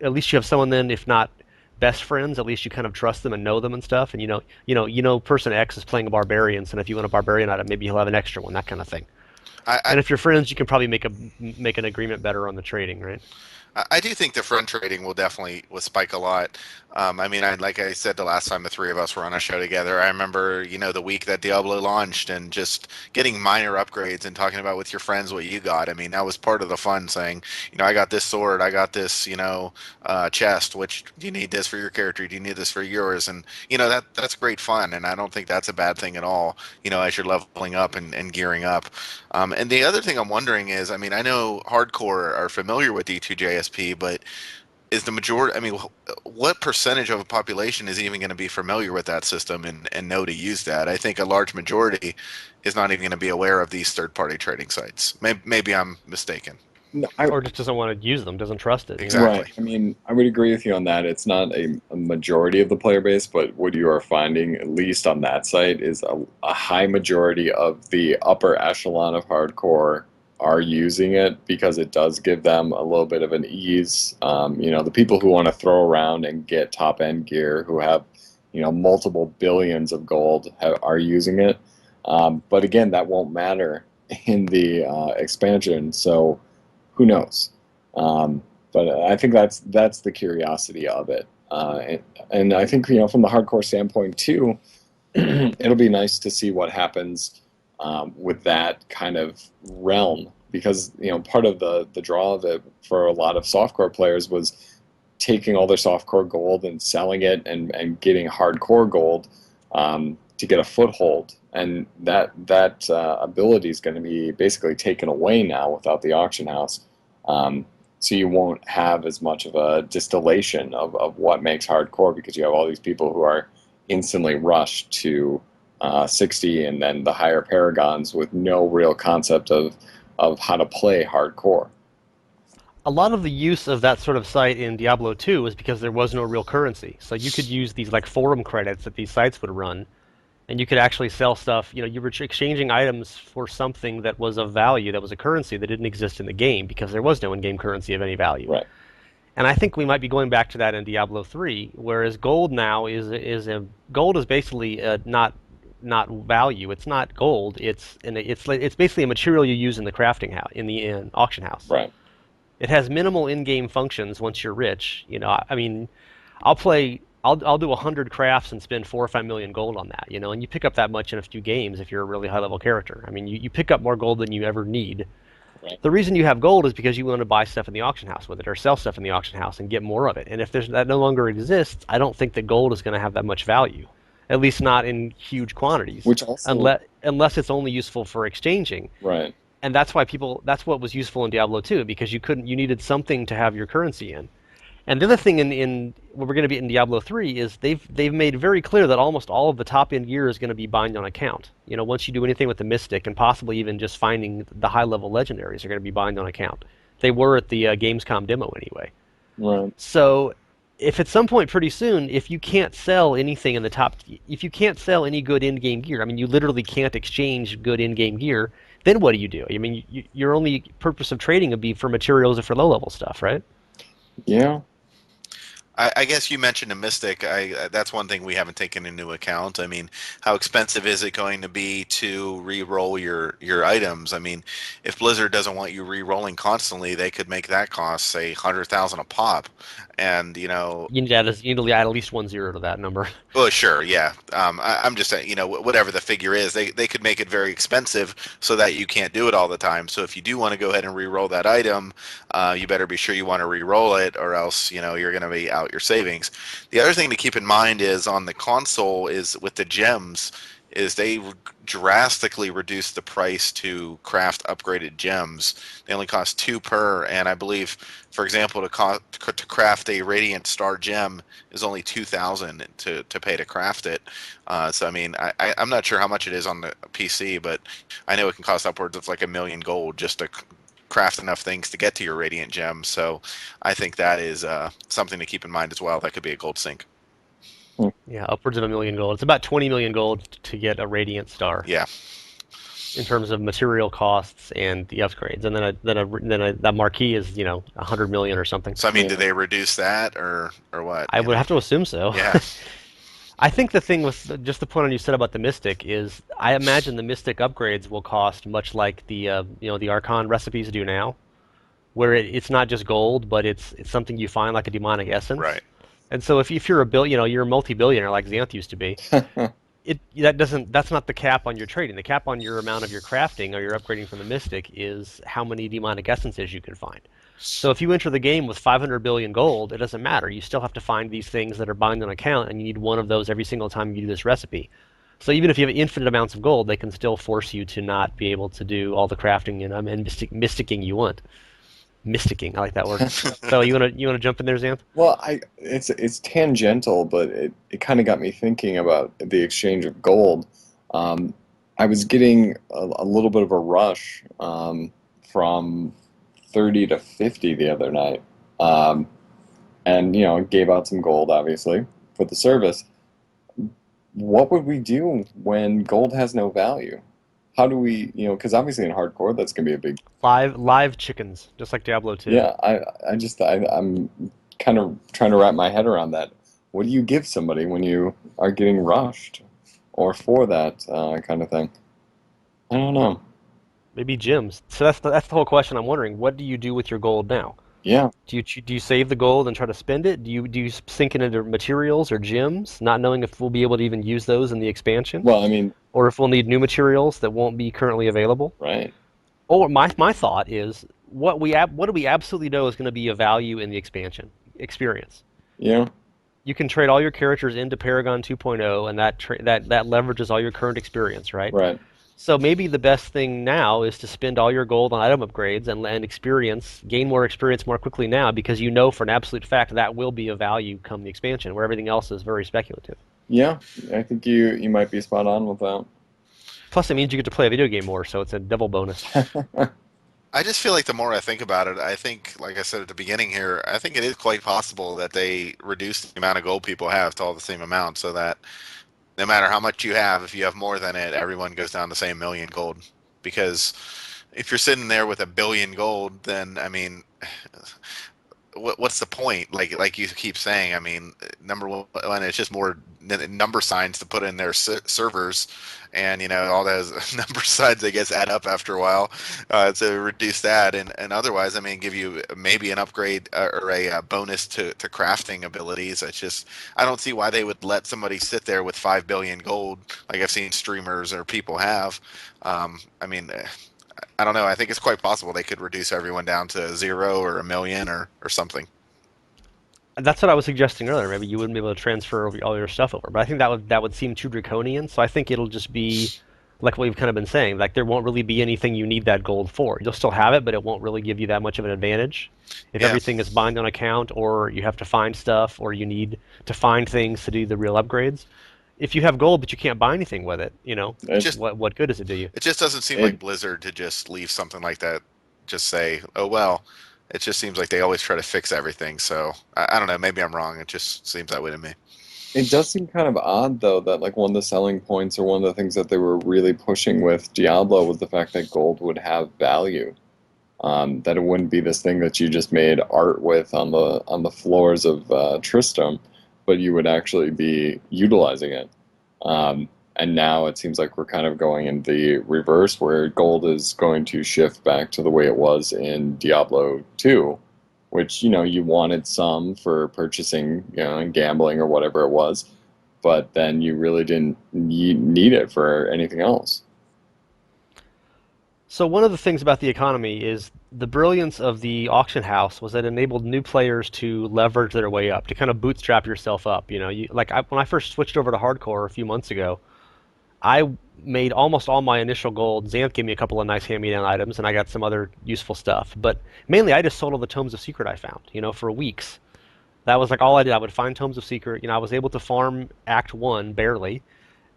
[SPEAKER 1] at least you have someone then, if not best friends, at least you kind of trust them and know them and stuff. And person X is playing a barbarian, so if you want a barbarian item, maybe he'll have an extra one, that kind of thing.
[SPEAKER 3] I, I
[SPEAKER 1] And if you're friends, you can probably make an agreement better on the trading, right?
[SPEAKER 3] I do think the friend trading will spike a lot. I mean, like I said the last time the three of us were on a show together, I remember the week that Diablo launched and just getting minor upgrades and talking about with your friends what you got. I mean, that was part of the fun, saying, I got this sword, I got this, chest. Which do you need this for your character? Do you need this for yours? And that's great fun, and I don't think that's a bad thing at all. As you're leveling up and gearing up. And the other thing I'm wondering is, I mean, I know hardcore are familiar with D2 JSP, but is the majority, I mean, what percentage of a population is even going to be familiar with that system and know to use that? I think a large majority is not even going to be aware of these third-party trading sites. Maybe I'm mistaken.
[SPEAKER 2] No,
[SPEAKER 1] Or just doesn't want to use them, doesn't trust it.
[SPEAKER 2] right.
[SPEAKER 3] Exactly.
[SPEAKER 2] I mean, I would agree with you on that. It's not a majority of the player base, but what you are finding, at least on that site, is a high majority of the upper echelon of hardcore are using it because it does give them a little bit of an ease. The people who want to throw around and get top end gear, who have, multiple billions of gold, are using it. But again, that won't matter in the expansion. So who knows? Um, but I think that's the curiosity of it, and I think from the hardcore standpoint too, it'll be nice to see what happens with that kind of realm because part of the draw of it for a lot of softcore players was taking all their softcore gold and selling it and getting hardcore gold to get a foothold, and that ability is going to be basically taken away now without the auction house. Um, so you won't have as much of a distillation of what makes hardcore because you have all these people who are instantly rushed to 60 and then the higher paragons with no real concept of how to play hardcore.
[SPEAKER 1] A lot of the use of that sort of site in Diablo 2 was because there was no real currency. So you could use these like forum credits that these sites would run, and you could actually sell stuff. You were exchanging items for something that was of value, that was a currency that didn't exist in the game because there was no in-game currency of any value.
[SPEAKER 2] Right.
[SPEAKER 1] And I think we might be going back to that in Diablo 3, whereas gold now is basically not not value. It's not gold. It's basically a material you use in the crafting house in the auction house.
[SPEAKER 2] Right.
[SPEAKER 1] It has minimal in-game functions once you're rich. I mean, I'll do 100 crafts and spend 4 or 5 million gold on that. And you pick up that much in a few games if you're a really high level character. I mean, you pick up more gold than you ever need.
[SPEAKER 2] Right.
[SPEAKER 1] The reason you have gold is because you want to buy stuff in the auction house with it, or sell stuff in the auction house and get more of it. And if that no longer exists, I don't think that gold is going to have that much value, at least not in huge quantities,
[SPEAKER 2] Which also,
[SPEAKER 1] unless it's only useful for exchanging.
[SPEAKER 2] right.
[SPEAKER 1] And that's what was useful in Diablo 2 because you needed something to have your currency in. And the other thing in what we're going to be in Diablo 3 is they've made very clear that almost all of the top end gear is going to be bind on account. Once you do anything with the Mystic and possibly even just finding the high level legendaries are going to be bind on account. They were at the Gamescom demo anyway.
[SPEAKER 2] Right.
[SPEAKER 1] So if at some point pretty soon, if you can't sell anything in the top, if you can't sell any good in-game gear, I mean, you literally can't exchange good in-game gear, then what do you do? I mean, your only purpose of trading would be for materials or for low-level stuff, right?
[SPEAKER 2] Yeah.
[SPEAKER 3] I guess you mentioned a Mystic. That's one thing we haven't taken into account. I mean, how expensive is it going to be to re-roll your items? I mean, if Blizzard doesn't want you re-rolling constantly, they could make that cost, say, 100,000 a pop. And,
[SPEAKER 1] You need to add at least 1 0 to that number.
[SPEAKER 3] well, sure, yeah. I'm just saying, whatever the figure is, they could make it very expensive so that you can't do it all the time. So if you do want to go ahead and re-roll that item, you better be sure you want to re-roll it, or else you're going to be out your savings. The other thing to keep in mind is on the console is with the gems is they drastically reduced the price to craft upgraded gems. They only cost two per, and I believe, for example, to craft a Radiant Star gem is only 2,000 to pay to craft it. So I mean, I'm not sure how much it is on the PC, but I know it can cost upwards of like 1 million gold just to craft enough things to get to your Radiant gem. So I think that is something to keep in mind as well. That could be a gold sink.
[SPEAKER 1] Yeah, upwards of 1 million gold. It's about 20 million gold to get a Radiant Star
[SPEAKER 3] Yeah.
[SPEAKER 1] in terms of material costs and the upgrades. And that Marquise is 100 million or something.
[SPEAKER 3] So I mean, did
[SPEAKER 2] Yeah.
[SPEAKER 3] they reduce that or what?
[SPEAKER 1] I would have to assume so.
[SPEAKER 3] Yeah.
[SPEAKER 1] I think the thing with just the point on you said about the Mystic is I imagine the Mystic upgrades will cost much like the Archon recipes do now, where it's not just gold, but it's something you find like a demonic essence.
[SPEAKER 3] Right.
[SPEAKER 1] And so if you're you're a multi-billionaire like Xanth used to be, that's not the cap on your trading. The cap on your amount of your crafting or your upgrading from the Mystic is how many demonic essences you can find. So if you enter the game with 500 billion gold, it doesn't matter. You still have to find these things that are bind on account, and you need one of those every single time you do this recipe. So even if you have infinite amounts of gold, they can still force you to not be able to do all the crafting and mysticking you want. Mysticking, I like that word. So you wanna jump in there, Xanth?
[SPEAKER 2] Well, it's tangential, but it kind of got me thinking about the exchange of gold. Um, I was getting a little bit of a rush from 30 to 50 the other night. Um, and gave out some gold obviously for the service. What would we do when gold has no value? How do we, because obviously in hardcore that's gonna be a big,
[SPEAKER 1] Live chickens, just like Diablo 2.
[SPEAKER 2] yeah. I'm kind of trying to wrap my head around that. What do you give somebody when you are getting rushed, or for that kind of thing? I don't know.
[SPEAKER 1] Maybe gyms. So that's the whole question. I'm wondering, what do you do with your gold now?
[SPEAKER 2] Yeah.
[SPEAKER 1] Do you save the gold and try to spend it? Do you sink it into materials or gems, not knowing if we'll be able to even use those in the expansion,
[SPEAKER 2] Well, I mean,
[SPEAKER 1] or if we'll need new materials that won't be currently available?
[SPEAKER 2] right.
[SPEAKER 1] Or my thought is, what do we absolutely know is going to be of value in the expansion experience?
[SPEAKER 2] Yeah.
[SPEAKER 1] You can trade all your characters into Paragon 2.0, and that leverages all your current experience, right?
[SPEAKER 2] Right.
[SPEAKER 1] So maybe the best thing now is to spend all your gold on item upgrades gain more experience more quickly now because you know for an absolute fact that will be of value come the expansion, where everything else is very speculative.
[SPEAKER 2] Yeah. I think you might be spot on with
[SPEAKER 1] Plus, it means you get to play a video game more, so it's a double bonus.
[SPEAKER 2] that.
[SPEAKER 3] I just feel like the more I think about it, I think, like I said at the beginning here, I think it is quite possible that they reduce the amount of gold people have to all the same amount, so that no matter how much you have, if you have more than it, everyone goes down the same million gold. Because if you're sitting there with 1 billion gold, then I mean, what's the point? Like you keep saying, I mean, number one, it's just more number signs to put in their servers, and all those number signs, I guess, add up after a while. To reduce that, and otherwise, I mean, give you maybe an upgrade or a bonus to crafting abilities. It's just I don't see why they would let somebody sit there with 5 billion gold, like I've seen streamers or people have. I mean, I don't know. I think it's quite possible they could reduce everyone down to 0 or 1 million or something.
[SPEAKER 1] That's what I was suggesting earlier. Maybe you wouldn't be able to transfer all your stuff over, but I think that would seem too draconian. So I think it'll just be like what we've kind of been saying. Like there won't really be anything you need that gold for. You'll still have it, but it won't really give you that much of an advantage. If
[SPEAKER 3] Yeah,
[SPEAKER 1] everything is bind on account, or you have to find stuff, or you need to find things to do the real upgrades. If you have gold but you can't buy anything with it,
[SPEAKER 3] it
[SPEAKER 2] It
[SPEAKER 3] just
[SPEAKER 1] what good does it do you?
[SPEAKER 3] it just doesn't seem like
[SPEAKER 2] it
[SPEAKER 3] Blizzard to just leave something like that. Just say, oh well. It just seems like they always try to fix everything. So I don't know. Maybe I'm wrong. It just seems that way to me.
[SPEAKER 2] it does seem kind of odd though that like one of the selling points or one of the things that they were really pushing with Diablo was the fact that gold would have value. That it wouldn't be this thing that you just made art with on the floors of Tristram, but you would actually be utilizing it. And now it seems like we're kind of going in the reverse, where gold is going to shift back to the way it was in Diablo 2, which you wanted some for purchasing, and gambling or whatever it was, but then you really didn't need it for anything else.
[SPEAKER 1] So one of the things about the economy is the brilliance of the auction house was that it enabled new players to leverage their way up, to kind of bootstrap yourself up. When I first switched over to hardcore a few months ago, I made almost all my initial gold. Xanth gave me a couple of nice hand-me-down items, and I got some other useful stuff. But mainly, I just sold all the tomes of secret I found, for weeks. That was like all I did. I would find tomes of secret. I was able to farm Act One barely,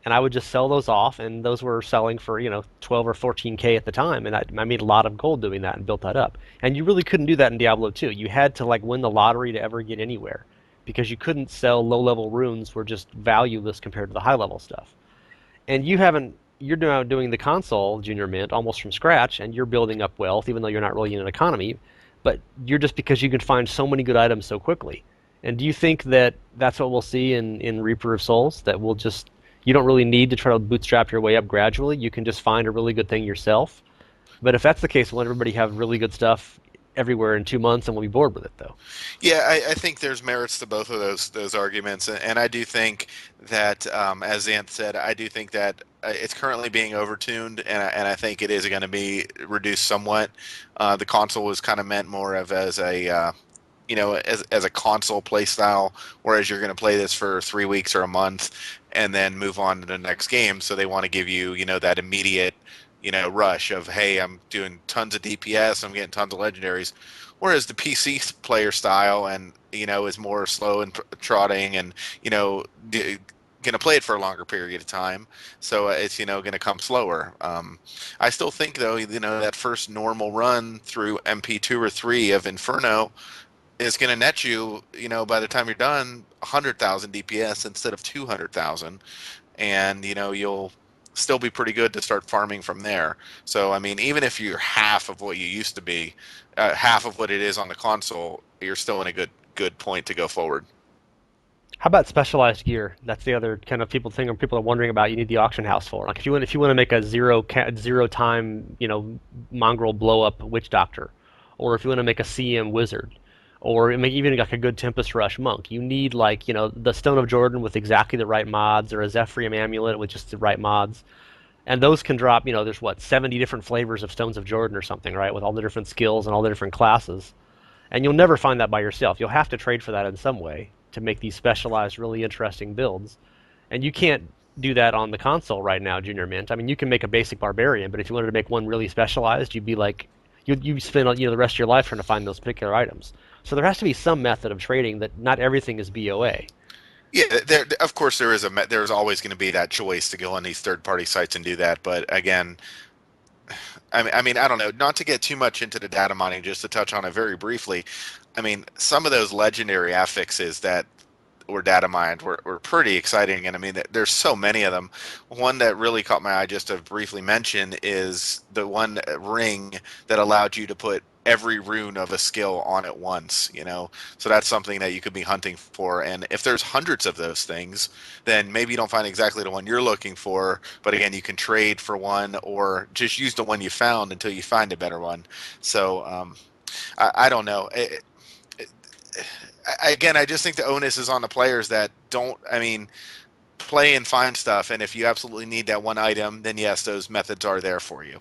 [SPEAKER 1] and I would just sell those off, and those were selling for 12 or 14K at the time, and I made a lot of gold doing that and built that up. And you really couldn't do that in Diablo 2. You had to like win the lottery to ever get anywhere, because you couldn't sell low-level runes were just valueless compared to the high-level stuff. And you're now doing the console JrMint almost from scratch, and you're building up wealth, even though you're not really in an economy. But you're just because you can find so many good items so quickly. And do you think that that's what we'll see in Reaper of Souls? That we'll just you don't really need to try to bootstrap your way up gradually. You can just find a really good thing yourself. But if that's the case, will everybody have really good stuff everywhere in 2 months, and we'll be bored with it though?
[SPEAKER 3] Yeah, I think there's merits to both of those arguments, and I do think that, as Xanth said, I do think that it's currently being overtuned, and I think it is going to be reduced somewhat. The console was kind of meant more of as a as a console play style, whereas you're going to play this for 3 weeks or a month and then move on to the next game. So they want to give you that immediate rush of, hey, I'm doing tons of DPS, I'm getting tons of legendaries. Whereas the PC player style and is more slow and trotting and going to play it for a longer period of time, so it's going to come slower. I still think though that first normal run through MP2 or 3 of Inferno is going to net you, by the time you're done, 100,000 DPS instead of 200,000, and you'll still be pretty good to start farming from there. So I mean, even if you're half of what you used to be, half of what it is on the console, you're still in a good point to go forward.
[SPEAKER 1] How about specialized gear? That's the other kind of people are wondering about. You need the auction house for. Like if you want to make a zero time mongrel blow up witch doctor, or if you want to make a CM wizard, or make even like a good Tempest Rush monk, you need like the Stone of Jordan with exactly the right mods, or a Zephyrium amulet with just the right mods. And those can drop. There's what 70 different flavors of Stones of Jordan or something, right? With all the different skills and all the different classes. And you'll never find that by yourself. You'll have to trade for that in some way to make these specialized, really interesting builds. And you can't do that on the console right now, JrMint. I mean, you can make a basic barbarian, but if you wanted to make one really specialized, you'd be like, you spend the rest of your life trying to find those particular items. So there has to be some method of trading that not everything is BOA.
[SPEAKER 3] Yeah, there of course there's always going to be that choice to go on these third party sites and do that, but again, I mean, I don't know. Not to get too much into the data mining, just to touch on it very briefly. I mean, some of those legendary affixes that were data mined were pretty exciting, and I mean, there's so many of them. One that really caught my eye, just to briefly mention, is the one ring that allowed you to put every rune of a skill on at once, So that's something that you could be hunting for. And if there's hundreds of those things, then maybe you don't find exactly the one you're looking for. But again, you can trade for one or just use the one you found until you find a better one. So I don't know. Again, I just think the onus is on the players that don't. I mean, play and find stuff, and if you absolutely need that one item, then yes, those methods are there for you.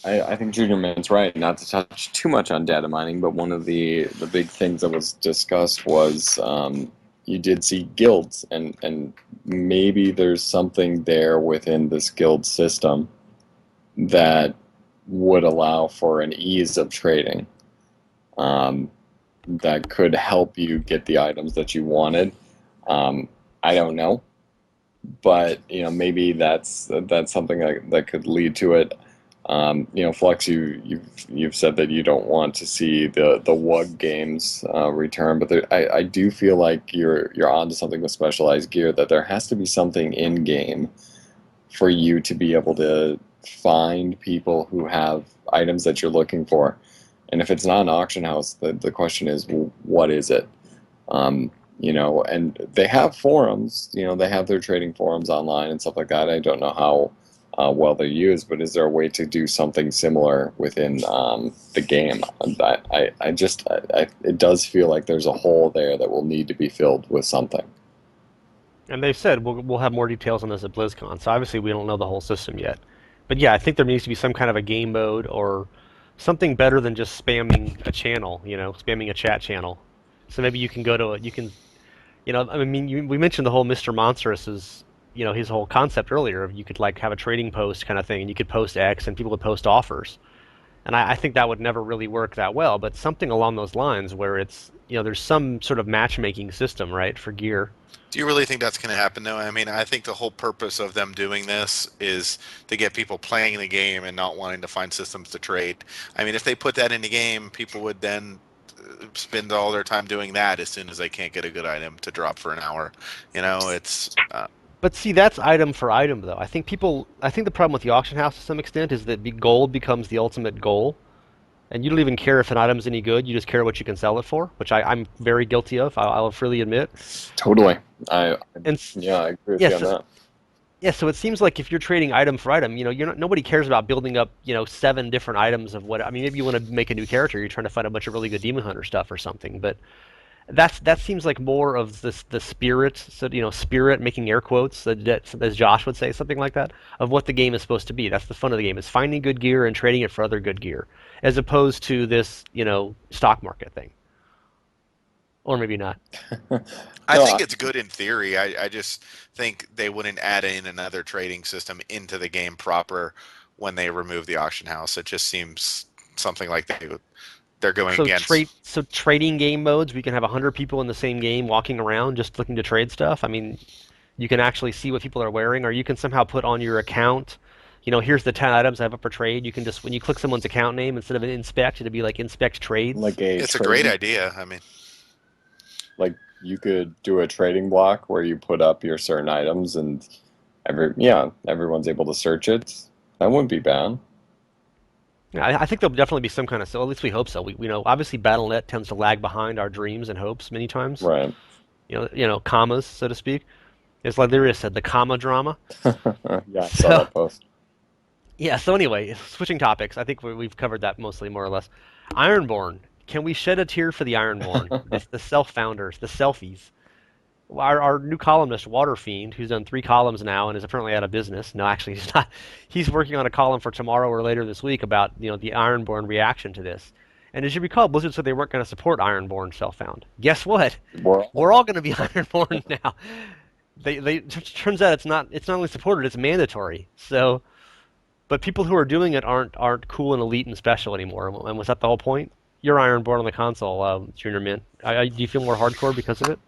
[SPEAKER 2] I think JrMint's right. Not to touch too much on data mining, but one of the big things that was discussed was you did see guilds, and maybe there's something there within this guild system that would allow for an ease of trading um, that could help you get the items that you wanted. Um, I don't know, but maybe that's something that could lead to it. Flux, you've said that you don't want to see the WUG games return, but I do feel like you're onto something with specialized gear, that there has to be something in game for you to be able to find people who have items that you're looking for. And if it's not an auction house, the question is, well, what is it? And they have forums, they have their trading forums online and stuff like that. I don't know how well they're used, but is there a way to do something similar within the game? It does feel like there's a hole there that will need to be filled with something.
[SPEAKER 1] And they've said we'll have more details on this at BlizzCon. So obviously we don't know the whole system yet. But yeah, I think there needs to be some kind of a game mode or something better than just spamming a channel, spamming a chat channel. So maybe you can go to I mean, we mentioned the whole Mr. Monstrous's, his whole concept earlier. You could like have a trading post kind of thing, and you could post X, and people would post offers. And I think that would never really work that well, but something along those lines where it's, there's some sort of matchmaking system, right, for gear.
[SPEAKER 3] Do you really think that's going to happen, though? I mean, I think the whole purpose of them doing this is to get people playing the game and not wanting to find systems to trade. I mean, if they put that in the game, people would then spend all their time doing that as soon as they can't get a good item to drop for an hour. It's
[SPEAKER 1] But see, that's item for item, though. I think the problem with the auction house to some extent is that gold becomes the ultimate goal, and you don't even care if an item's any good. You just care what you can sell it for, which I'm very guilty of. I'll freely admit.
[SPEAKER 2] Totally. I
[SPEAKER 1] And
[SPEAKER 2] Yeah, I agree with you on
[SPEAKER 1] yes,
[SPEAKER 2] that.
[SPEAKER 1] yeah, so it seems like if you're trading item for item, nobody cares about building up, seven different items of what. I mean, maybe you want to make a new character, you're trying to find a bunch of really good demon hunter stuff or something, but that seems like more of the spirit, so spirit making air quotes, as Josh would say, something like that, of what the game is supposed to be. That's the fun of the game, is finding good gear and trading it for other good gear, as opposed to this, stock market thing, or maybe not.
[SPEAKER 3] I
[SPEAKER 2] No,
[SPEAKER 3] think it's good in theory. I just think they wouldn't add in another trading system into the game proper when they remove the auction house. It just seems something like they're going against.
[SPEAKER 1] So trading game modes, we can have 100 people in the same game walking around just looking to trade stuff. I mean, you can actually see what people are wearing, or you can somehow put on your account, here's the 10 items I have up for trade. You can just, when you click someone's account name, instead of an inspect, it'd be like inspect trades.
[SPEAKER 2] like a
[SPEAKER 3] It's a great
[SPEAKER 2] trading,
[SPEAKER 3] idea. I mean,
[SPEAKER 2] like you could do a trading block where you put up your certain items, and everyone's able to search it. That wouldn't be bad.
[SPEAKER 1] Yeah, I think there'll definitely be some kind of, so at least we hope so. We know, obviously BattleNet tends to lag behind our dreams and hopes many times.
[SPEAKER 2] Right.
[SPEAKER 1] Commas, so to speak. It's like Lyria said, the comma drama.
[SPEAKER 2] Yeah, I saw
[SPEAKER 1] So,
[SPEAKER 2] that post.
[SPEAKER 1] yeah, so anyway, switching topics, I think we've covered that mostly, more or less. Ironborn. Can we shed a tear for the Ironborn? The self-founders, the selfies. Our new columnist, Waterfiend, who's done 3 columns now and is apparently out of business. No, actually, he's not. He's working on a column for tomorrow or later this week about the Ironborn reaction to this. And as you recall, Blizzard said they weren't going to support Ironborn self-found. Guess what?
[SPEAKER 2] Well,
[SPEAKER 1] We're all going to be Ironborn now. Turns out it's not only supported, it's mandatory. So, but people who are doing it aren't cool and elite and special anymore. And was that the whole point? You're Ironborn on the console, Junior Mint. Do you feel more hardcore because of it?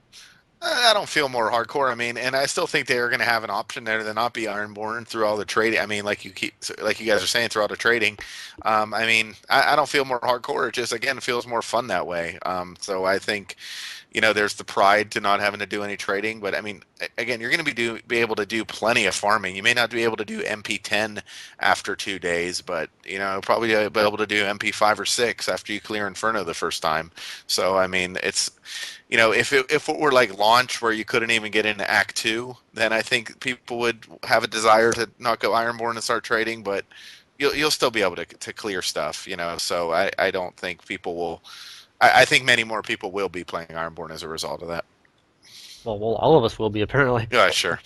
[SPEAKER 3] I don't feel more hardcore. I mean, and I still think they are going to have an option there to not be Ironborn through all the trading. I mean, like you guys are saying, through all the trading. I mean, I don't feel more hardcore. It just again feels more fun that way. So I think there's the pride to not having to do any trading. But I mean, again, you're going to be able to do plenty of farming. You may not be able to do MP10 after 2 days, but probably be able to do MP5 or 6 after you clear Inferno the first time. So I mean, it's if it were like launch where you couldn't even get into Act Two, then I think people would have a desire to not go Ironborn and start trading. But you'll still be able to clear stuff. So I don't think people will. I think many more people will be playing Ironborn as a result of that.
[SPEAKER 1] Well, all of us will be apparently.
[SPEAKER 3] Yeah, sure.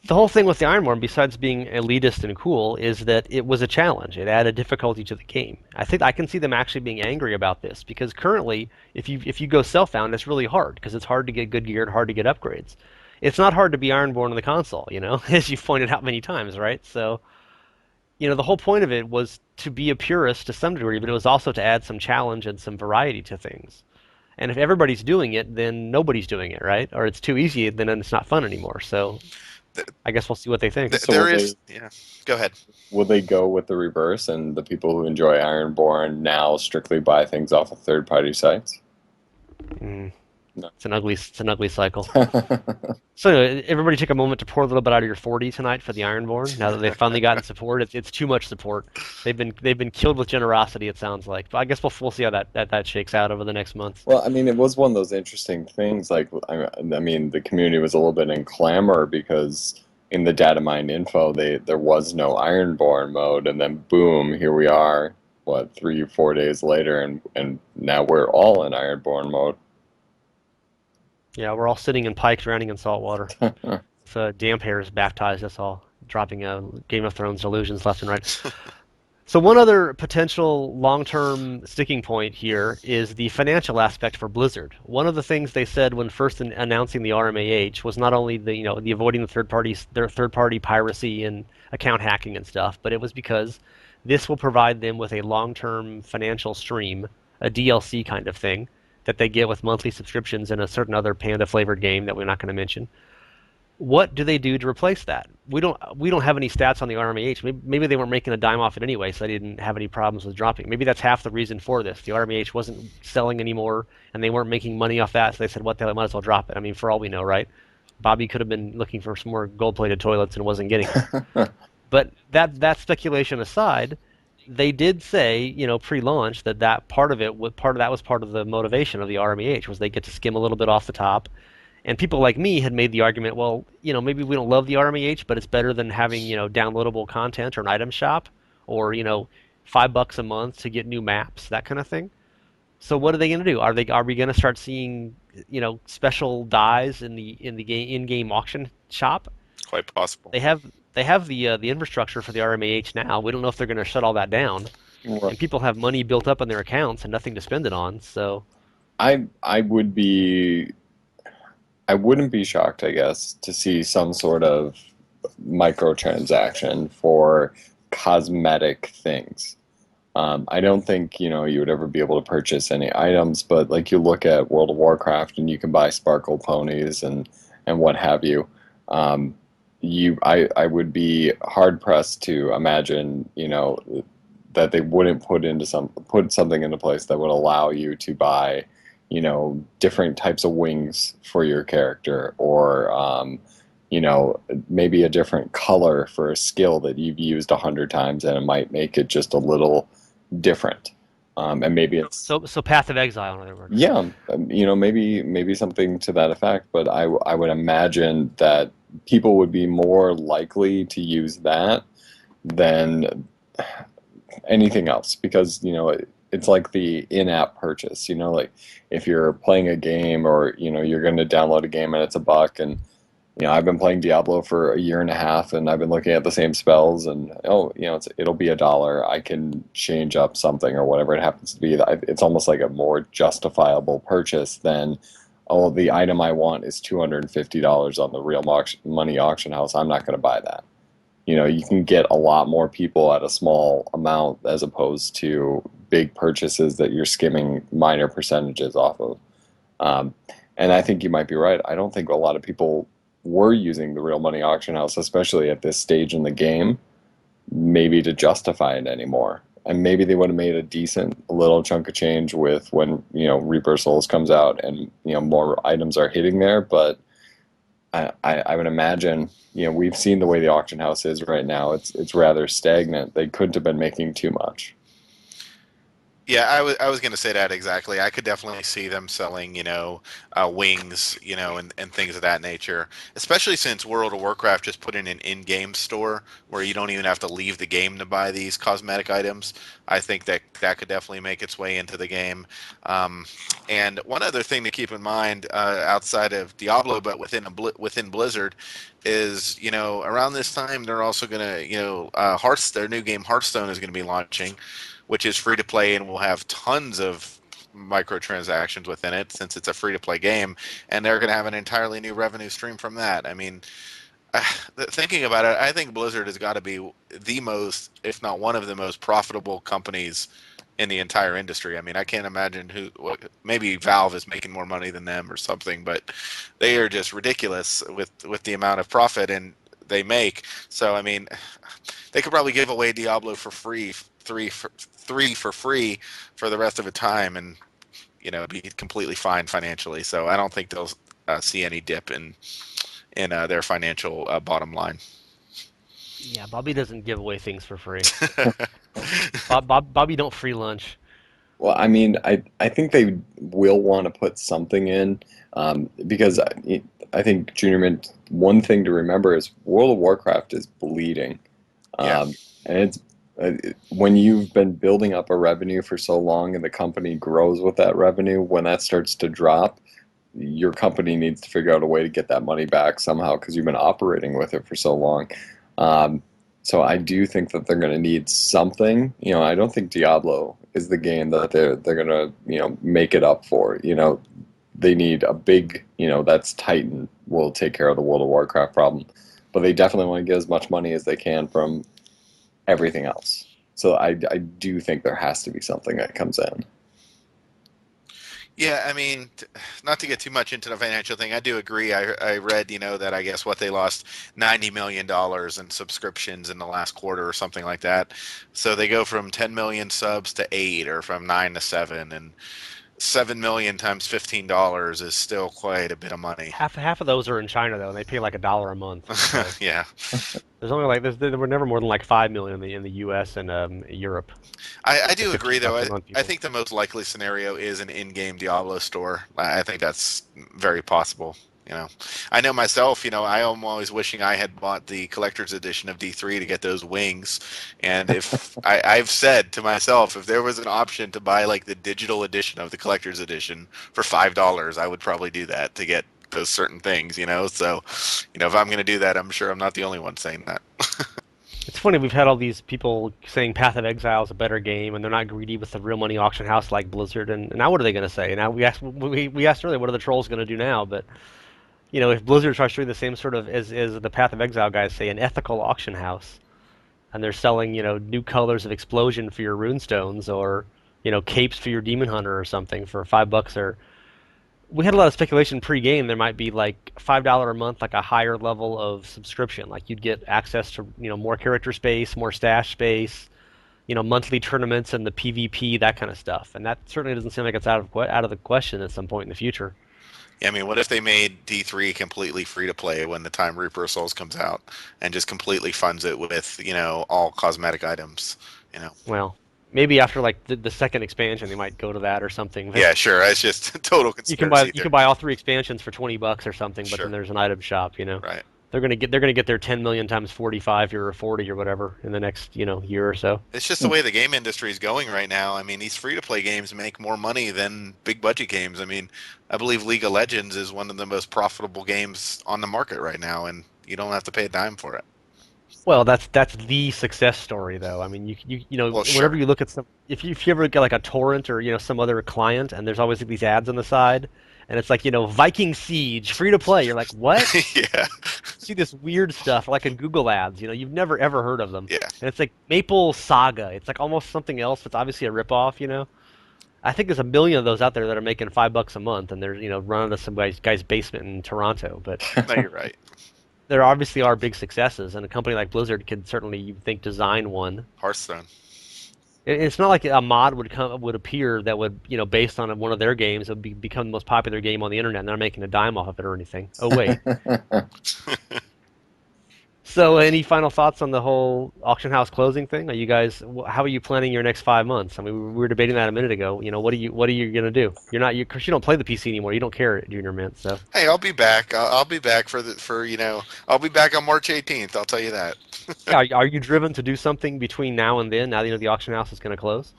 [SPEAKER 1] The whole thing with the Ironborn, besides being elitist and cool, is that it was a challenge. It added difficulty to the game. I think I can see them actually being angry about this because currently, if you go self-found, it's really hard because it's hard to get good gear and hard to get upgrades. It's not hard to be Ironborn on the console, as you've pointed out many times, right? So, the whole point of it was to be a purist to some degree, but it was also to add some challenge and some variety to things. And if everybody's doing it, then nobody's doing it, right? Or it's too easy, then it's not fun anymore. So I guess we'll see what they think.
[SPEAKER 2] So
[SPEAKER 3] There is, yeah. Go ahead.
[SPEAKER 2] will they go with the reverse, and the people who enjoy Ironborn now strictly buy things off of third-party sites?
[SPEAKER 1] Mm,
[SPEAKER 2] No.
[SPEAKER 1] it's an ugly cycle. So everybody take a moment to pour a little bit out of your 40 tonight for the Ironborn. Now that they've finally gotten support, it's too much support. They've been killed with generosity. It sounds like. But I guess we'll see how that shakes out over the next month.
[SPEAKER 2] Well, I mean, it was one of those interesting things. Like, I mean, the community was a little bit in clamor because in the data mine info, there was no Ironborn mode, and then boom, here we are. What, 3 4 days later, and now we're all in Ironborn mode.
[SPEAKER 1] Yeah, we're all sitting in pike, drowning in salt water. So damp hairs baptized us all, dropping Game of Thrones illusions left and right. So one other potential long-term sticking point here is the financial aspect for Blizzard. One of the things they said when first announcing the RMAH was not only the avoiding their third-party piracy and account hacking and stuff, but it was because this will provide them with a long-term financial stream, a DLC kind of thing that they get with monthly subscriptions and a certain other Panda flavored game that we're not going to mention. What do they do to replace that? We don't have any stats on the RMAH. Maybe they weren't making a dime off it anyway, so they didn't have any problems with dropping. Maybe that's half the reason for this. The RMAH wasn't selling anymore, and they weren't making money off that, so they said, "What the hell? I might as well drop it." I mean, for all we know, right? Bobby could have been looking for some more gold-plated toilets and wasn't getting them. But that speculation aside, they did say, pre-launch that part of it, part of that was part of the motivation of the RMAH was they get to skim a little bit off the top, and people like me had made the argument, well, maybe we don't love the RMAH, but it's better than having, downloadable content or an item shop or, $5 a month to get new maps, that kind of thing. So what are they going to do? Are we going to start seeing, special dies in the in-game auction shop?
[SPEAKER 3] Quite possible.
[SPEAKER 1] They have the infrastructure for the RMAH now. We don't know if they're going to shut all that down.
[SPEAKER 2] Right.
[SPEAKER 1] And people have money built up in their accounts and nothing to spend it on. So
[SPEAKER 2] I would be I wouldn't be shocked, I guess, to see some sort of microtransaction for cosmetic things. I don't think, you would ever be able to purchase any items, but like you look at World of Warcraft and you can buy sparkle ponies and what have you. I would be hard pressed to imagine, that they wouldn't put something into place that would allow you to buy, different types of wings for your character, or maybe a different color for a skill that you've used 100 times, and it might make it just a little different. And maybe it's
[SPEAKER 1] so Path of Exile, in other words.
[SPEAKER 2] yeah, maybe something to that effect. But I would imagine that people would be more likely to use that than anything else, because it's like the in-app purchase. Like if you're playing a game, or you're going to download a game and it's $1, and I've been playing Diablo for a year and a half, and I've been looking at the same spells, and it'll be $1. I can change up something or whatever it happens to be. It's almost like a more justifiable purchase than, oh, the item I want is $250 on the real money auction house. I'm not going to buy that. You can get a lot more people at a small amount, as opposed to big purchases that you're skimming minor percentages off of. And I think you might be right. I don't think a lot of people were using the real money auction house, especially at this stage in the game, maybe to justify it anymore. and maybe they would have made a decent little chunk of change with when Reaper of Souls comes out and more items are hitting there. But I would imagine we've seen the way the auction house is right now. It's rather stagnant. They couldn't have been making too much.
[SPEAKER 3] Yeah, I was going to say that exactly. I could definitely see them selling, wings, and things of that nature. Especially since World of Warcraft just put in an in-game store where you don't even have to leave the game to buy these cosmetic items. I think that could definitely make its way into the game. Um, and one other thing to keep in mind, outside of Diablo, but within Blizzard, is around this time they're also going to their new game Hearthstone is going to be launching, which is free to play and will have tons of microtransactions within it since it's a free to play game, and they're going to have an entirely new revenue stream from that. I mean, thinking about it, I think Blizzard has got to be the most, if not one of the most profitable companies in the entire industry. I mean, I can't imagine maybe Valve is making more money than them or something, but they are just ridiculous with the amount of profit and they make. So I mean, they could probably give away Diablo for free, three for free for the rest of the time, and be completely fine financially. So I don't think they'll see any dip in their financial bottom line.
[SPEAKER 1] Yeah, Bobby doesn't give away things for free. Bobby don't free lunch.
[SPEAKER 2] Well, I mean, I think they will want to put something in, because I think Junior Mint, one thing to remember is World of Warcraft is bleeding.
[SPEAKER 3] Yeah.
[SPEAKER 2] And when you've been building up a revenue for so long and the company grows with that revenue, when that starts to drop, your company needs to figure out a way to get that money back somehow because you've been operating with it for so long. Um, so I do think that they're going to need something. I don't think Diablo is the game that they're going to make it up for. They need a big that's Titan will take care of the World of Warcraft problem, but they definitely want to get as much money as they can from everything else. So I do think there has to be something that comes in.
[SPEAKER 3] Yeah, I mean, not to get too much into the financial thing, I do agree. I read, that I guess what they lost $90 million in subscriptions in the last quarter or something like that. So they go from 10 million subs to 8, or from 9 to 7, and 7 million times $15 is still quite a bit of money.
[SPEAKER 1] Half of those are in China though, and they pay like $1 a month. So
[SPEAKER 3] Yeah.
[SPEAKER 1] there's only like there were never more than like 5 million in the U.S. and Europe.
[SPEAKER 3] I
[SPEAKER 1] The
[SPEAKER 3] do agree, though.
[SPEAKER 1] 15 bucks a month
[SPEAKER 3] I
[SPEAKER 1] people.
[SPEAKER 3] think the most likely scenario is an in-game Diablo store. I think that's very possible. I know myself. I am always wishing I had bought the collector's edition of D3 to get those wings. And if I've said to myself, if there was an option to buy like the digital edition of the collector's edition for $5, I would probably do that to get those certain things. So if I'm going to do that, I'm sure I'm not the only one saying that.
[SPEAKER 1] It's funny, we've had all these people saying Path of Exile is a better game, and they're not greedy with the real money auction house like Blizzard. And now what are they going to say? Now we asked earlier, what are the trolls going to do now? But if Blizzard tries doing the same sort of as the Path of Exile guys say, an ethical auction house, and they're selling new colors of explosion for your runestones, or capes for your demon hunter or something for $5, or we had a lot of speculation pre-game. There might be like $5 a month, like a higher level of subscription. Like you'd get access to more character space, more stash space, monthly tournaments and the PvP, that kind of stuff. And that certainly doesn't seem like it's out of the question at some point in the future.
[SPEAKER 3] Yeah, I mean, what if they made D3 completely free to play when the time Reaper of Souls comes out, and just completely funds it with, all cosmetic items, you know?
[SPEAKER 1] Well, maybe after like the second expansion, they might go to that or something.
[SPEAKER 3] Yeah, sure. It's just a total
[SPEAKER 1] You can buy
[SPEAKER 3] conspiracy
[SPEAKER 1] you
[SPEAKER 3] theory.
[SPEAKER 1] can buy all three expansions for $20 or something, but then
[SPEAKER 3] Sure.
[SPEAKER 1] there's an item shop.
[SPEAKER 3] Right.
[SPEAKER 1] They're gonna get their 10 million times 45 or 40 or whatever in the next year or so.
[SPEAKER 3] It's just the way the game industry is going right now. I mean, these free to play games make more money than big budget games. I mean, I believe League of Legends is one of the most profitable games on the market right now, and you don't have to pay a dime for it.
[SPEAKER 1] Well, that's the success story, though. I mean,
[SPEAKER 3] Well,
[SPEAKER 1] whenever
[SPEAKER 3] sure.
[SPEAKER 1] you look at some, if you ever get like a torrent or some other client, and there's always like, these ads on the side, and it's like Viking Siege free to play. You're like, what?
[SPEAKER 3] Yeah.
[SPEAKER 1] See this weird stuff like in Google ads. You've never ever heard of them,
[SPEAKER 3] Yeah.
[SPEAKER 1] and it's like Maple Saga. It's like almost something else. It's obviously a ripoff. I think there's a million of those out there that are making $5 a month, and they're running to some guy's basement in Toronto, but.
[SPEAKER 3] No, you're right.
[SPEAKER 1] There obviously are big successes, and a company like Blizzard could certainly, you think, design one.
[SPEAKER 3] Hearthstone.
[SPEAKER 1] It's not like a mod would appear that would, based on one of their games, it would become the most popular game on the internet, and they're making a dime off of it or anything. Oh wait. So, any final thoughts on the whole auction house closing thing? Are you guys, how are you planning your next 5 months? I mean, we were debating that a minute ago. What are you gonna do? You're not, because you don't play the PC anymore. You don't care, Junior Mint. So,
[SPEAKER 3] Hey, I'll be back. I'll be back I'll be back on March 18th. I'll tell you that.
[SPEAKER 1] yeah, are you driven to do something between now and then? Now that you know the auction house is gonna close.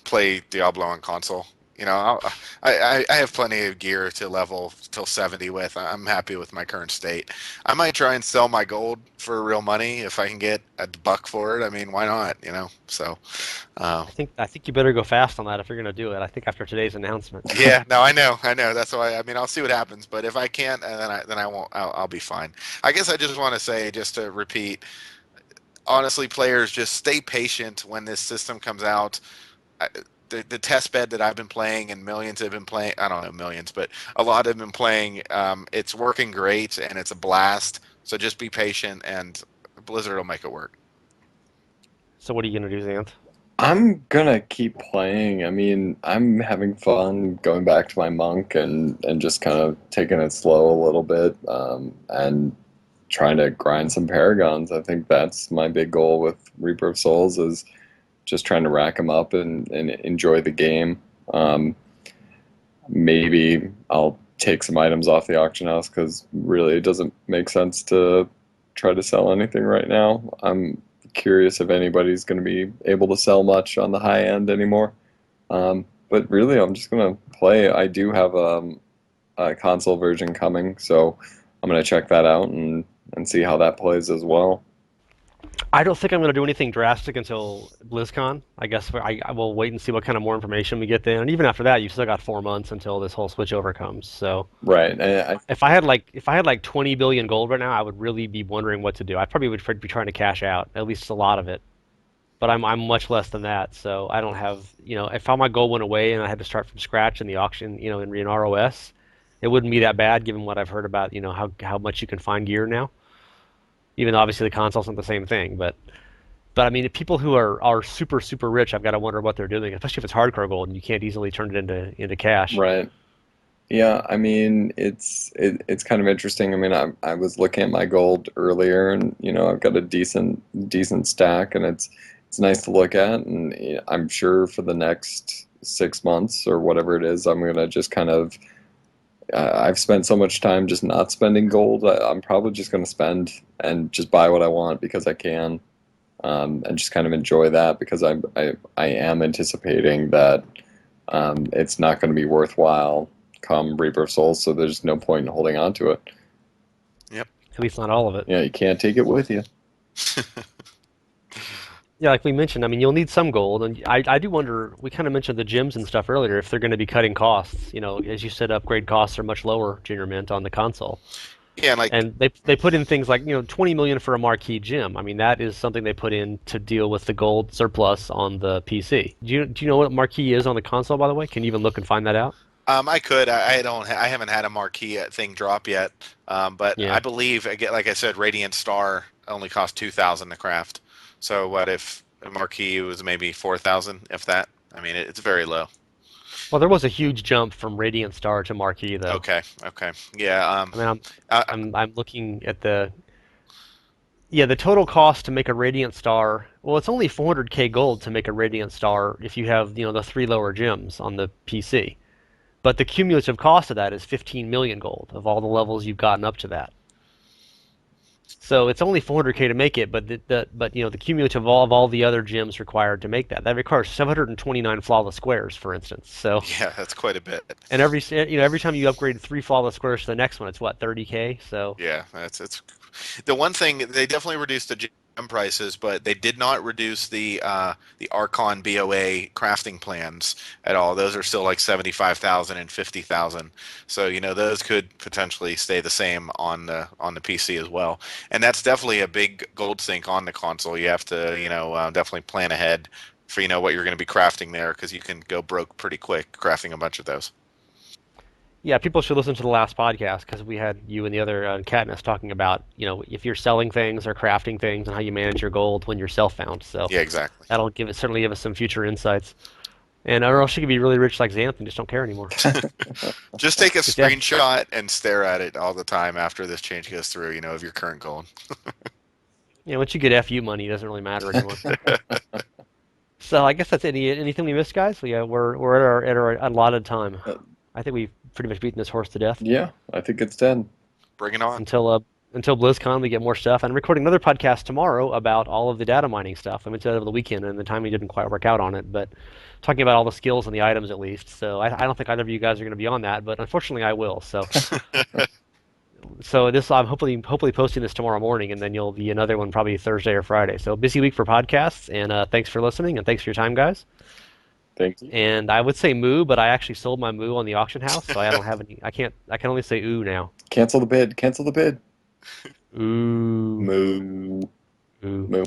[SPEAKER 3] Play Diablo on console. I have plenty of gear to level till 70 with. I'm happy with my current state. I might try and sell my gold for real money if I can get a buck for it. I mean, why not? So uh,
[SPEAKER 1] I think you better go fast on that if you're gonna do it. I think after today's announcement.
[SPEAKER 3] yeah, no, I know. That's why. I mean, I'll see what happens. But if I can't, then I won't. I'll be fine. I guess I just want to say, just to repeat, honestly, players, just stay patient when this system comes out. I, the test bed that I've been playing and millions have been playing. I don't know millions, but a lot have been playing. It's working great and it's a blast. So just be patient and Blizzard will make it work.
[SPEAKER 1] So, what are you gonna do, Xanth?
[SPEAKER 2] I'm gonna keep playing. I mean, I'm having fun going back to my monk and just kind of taking it slow a little bit, and trying to grind some paragons. I think that's my big goal with Reaper of Souls is just trying to rack them up and enjoy the game. Um, Maybe I'll take some items off the auction house because really it doesn't make sense to try to sell anything right now. I'm curious if anybody's going to be able to sell much on the high end anymore. But really, I'm just going to play. I do have a console version coming, so I'm going to check that out and see how that plays as well.
[SPEAKER 1] I don't think I'm going to do anything drastic until BlizzCon. I guess I will wait and see what kind of more information we get then. And even after that, you've still got 4 months until this whole switch over comes. So
[SPEAKER 2] Right. And
[SPEAKER 1] if I had like 20 billion gold right now, I would really be wondering what to do. I probably would be trying to cash out at least a lot of it. But I'm much less than that, so I don't have if all my gold went away and I had to start from scratch in the auction, in ROS, it wouldn't be that bad given what I've heard about how much you can find gear now. Even though obviously the console's not the same thing, but I mean, people who are super super rich, I've got to wonder what they're doing, especially if it's hardcore gold and you can't easily turn it into cash.
[SPEAKER 2] right. Yeah, I mean it's kind of interesting. I mean, I was looking at my gold earlier, and I've got a decent stack, and it's nice to look at, and I'm sure for the next 6 months or whatever it is, I'm gonna just kind of I've spent so much time just not spending gold. I'm probably just gonna spend and just buy what I want because I can, and just kind of enjoy that because I am anticipating that it's not going to be worthwhile come Reaper of Souls, so there's no point in holding on to it.
[SPEAKER 3] Yep.
[SPEAKER 1] At least not all of it.
[SPEAKER 2] Yeah, you can't take it with you.
[SPEAKER 1] Yeah, like we mentioned, I mean, you'll need some gold, and I do wonder. We kind of mentioned the gyms and stuff earlier. If they're going to be cutting costs, as you said, upgrade costs are much lower, Junior Mint, on the console.
[SPEAKER 3] Yeah, and like
[SPEAKER 1] And they put in things like 20 million for a marquee gym. I mean that is something they put in to deal with the gold surplus on the PC. Do you know what marquee is on the console, by the way? Can you even look and find that out?
[SPEAKER 3] I could. I don't. I haven't had a marquee thing drop yet. But I
[SPEAKER 1] Yeah.
[SPEAKER 3] believe, again, like I said, Radiant Star only cost 2,000 to craft. So what if a marquee was maybe 4,000, if that? I mean, it's very low.
[SPEAKER 1] Well, there was a huge jump from Radiant Star to marquee, though.
[SPEAKER 3] Okay. Okay. Yeah.
[SPEAKER 1] I mean, I'm
[SPEAKER 3] Uh,
[SPEAKER 1] I'm I'm looking at the total cost to make a Radiant Star. Well, it's only 400k gold to make a Radiant Star if you have the three lower gems on the PC. But the cumulative cost of that is 15 million gold of all the levels you've gotten up to that. So it's only 400k to make it, but the cumulative of all the other gems required to make that requires 729 flawless squares, for instance. So
[SPEAKER 3] yeah, that's quite a bit.
[SPEAKER 1] and every time you upgrade three flawless squares to the next one, it's what 30k. So
[SPEAKER 3] Yeah, that's it's the one thing they definitely reduced the gem prices, but they did not reduce the Archon BOA crafting plans at all. Those are still like 75,000 and 50,000. So, those could potentially stay the same on the PC as well. And that's definitely a big gold sink on the console. You have to, definitely plan ahead for what you're going to be crafting there because you can go broke pretty quick crafting a bunch of those.
[SPEAKER 1] Yeah, people should listen to the last podcast because we had you and the other Katniss talking about, if you're selling things or crafting things and how you manage your gold when you're self-found. So
[SPEAKER 3] Yeah, exactly.
[SPEAKER 1] that'll certainly give us some future insights. And or else you could be really rich like Xanth and just don't care anymore.
[SPEAKER 3] Just take a
[SPEAKER 1] Just yeah,
[SPEAKER 3] screenshot and stare at it all the time after this change goes through, of your current gold.
[SPEAKER 1] once you get FU money, it doesn't really matter anymore. So I guess that's anything we missed, guys. We're at our allotted time.
[SPEAKER 2] Uh,
[SPEAKER 1] I think we've pretty much beaten this horse to death.
[SPEAKER 2] yeah, I think it's 10.
[SPEAKER 3] Bring it on.
[SPEAKER 1] Until BlizzCon, we get more stuff. And I'm recording another podcast tomorrow about all of the data mining stuff. I went to that over the weekend, and the timing didn't quite work out on it. But talking about all the skills and the items at least. So I don't think either of you guys are going to be on that, but unfortunately I will. So this I'm hopefully posting this tomorrow morning, and then you'll be another one probably Thursday or Friday. So busy week for podcasts, and thanks for listening, and thanks for your time, guys.
[SPEAKER 2] Thank you.
[SPEAKER 1] And I would say moo, but I actually sold my moo on the auction house, so I don't have any. I can't. I can only say ooh now.
[SPEAKER 2] Cancel the bid. Cancel the bid.
[SPEAKER 1] Ooh,
[SPEAKER 2] Moo.
[SPEAKER 1] ooh.
[SPEAKER 2] Moo.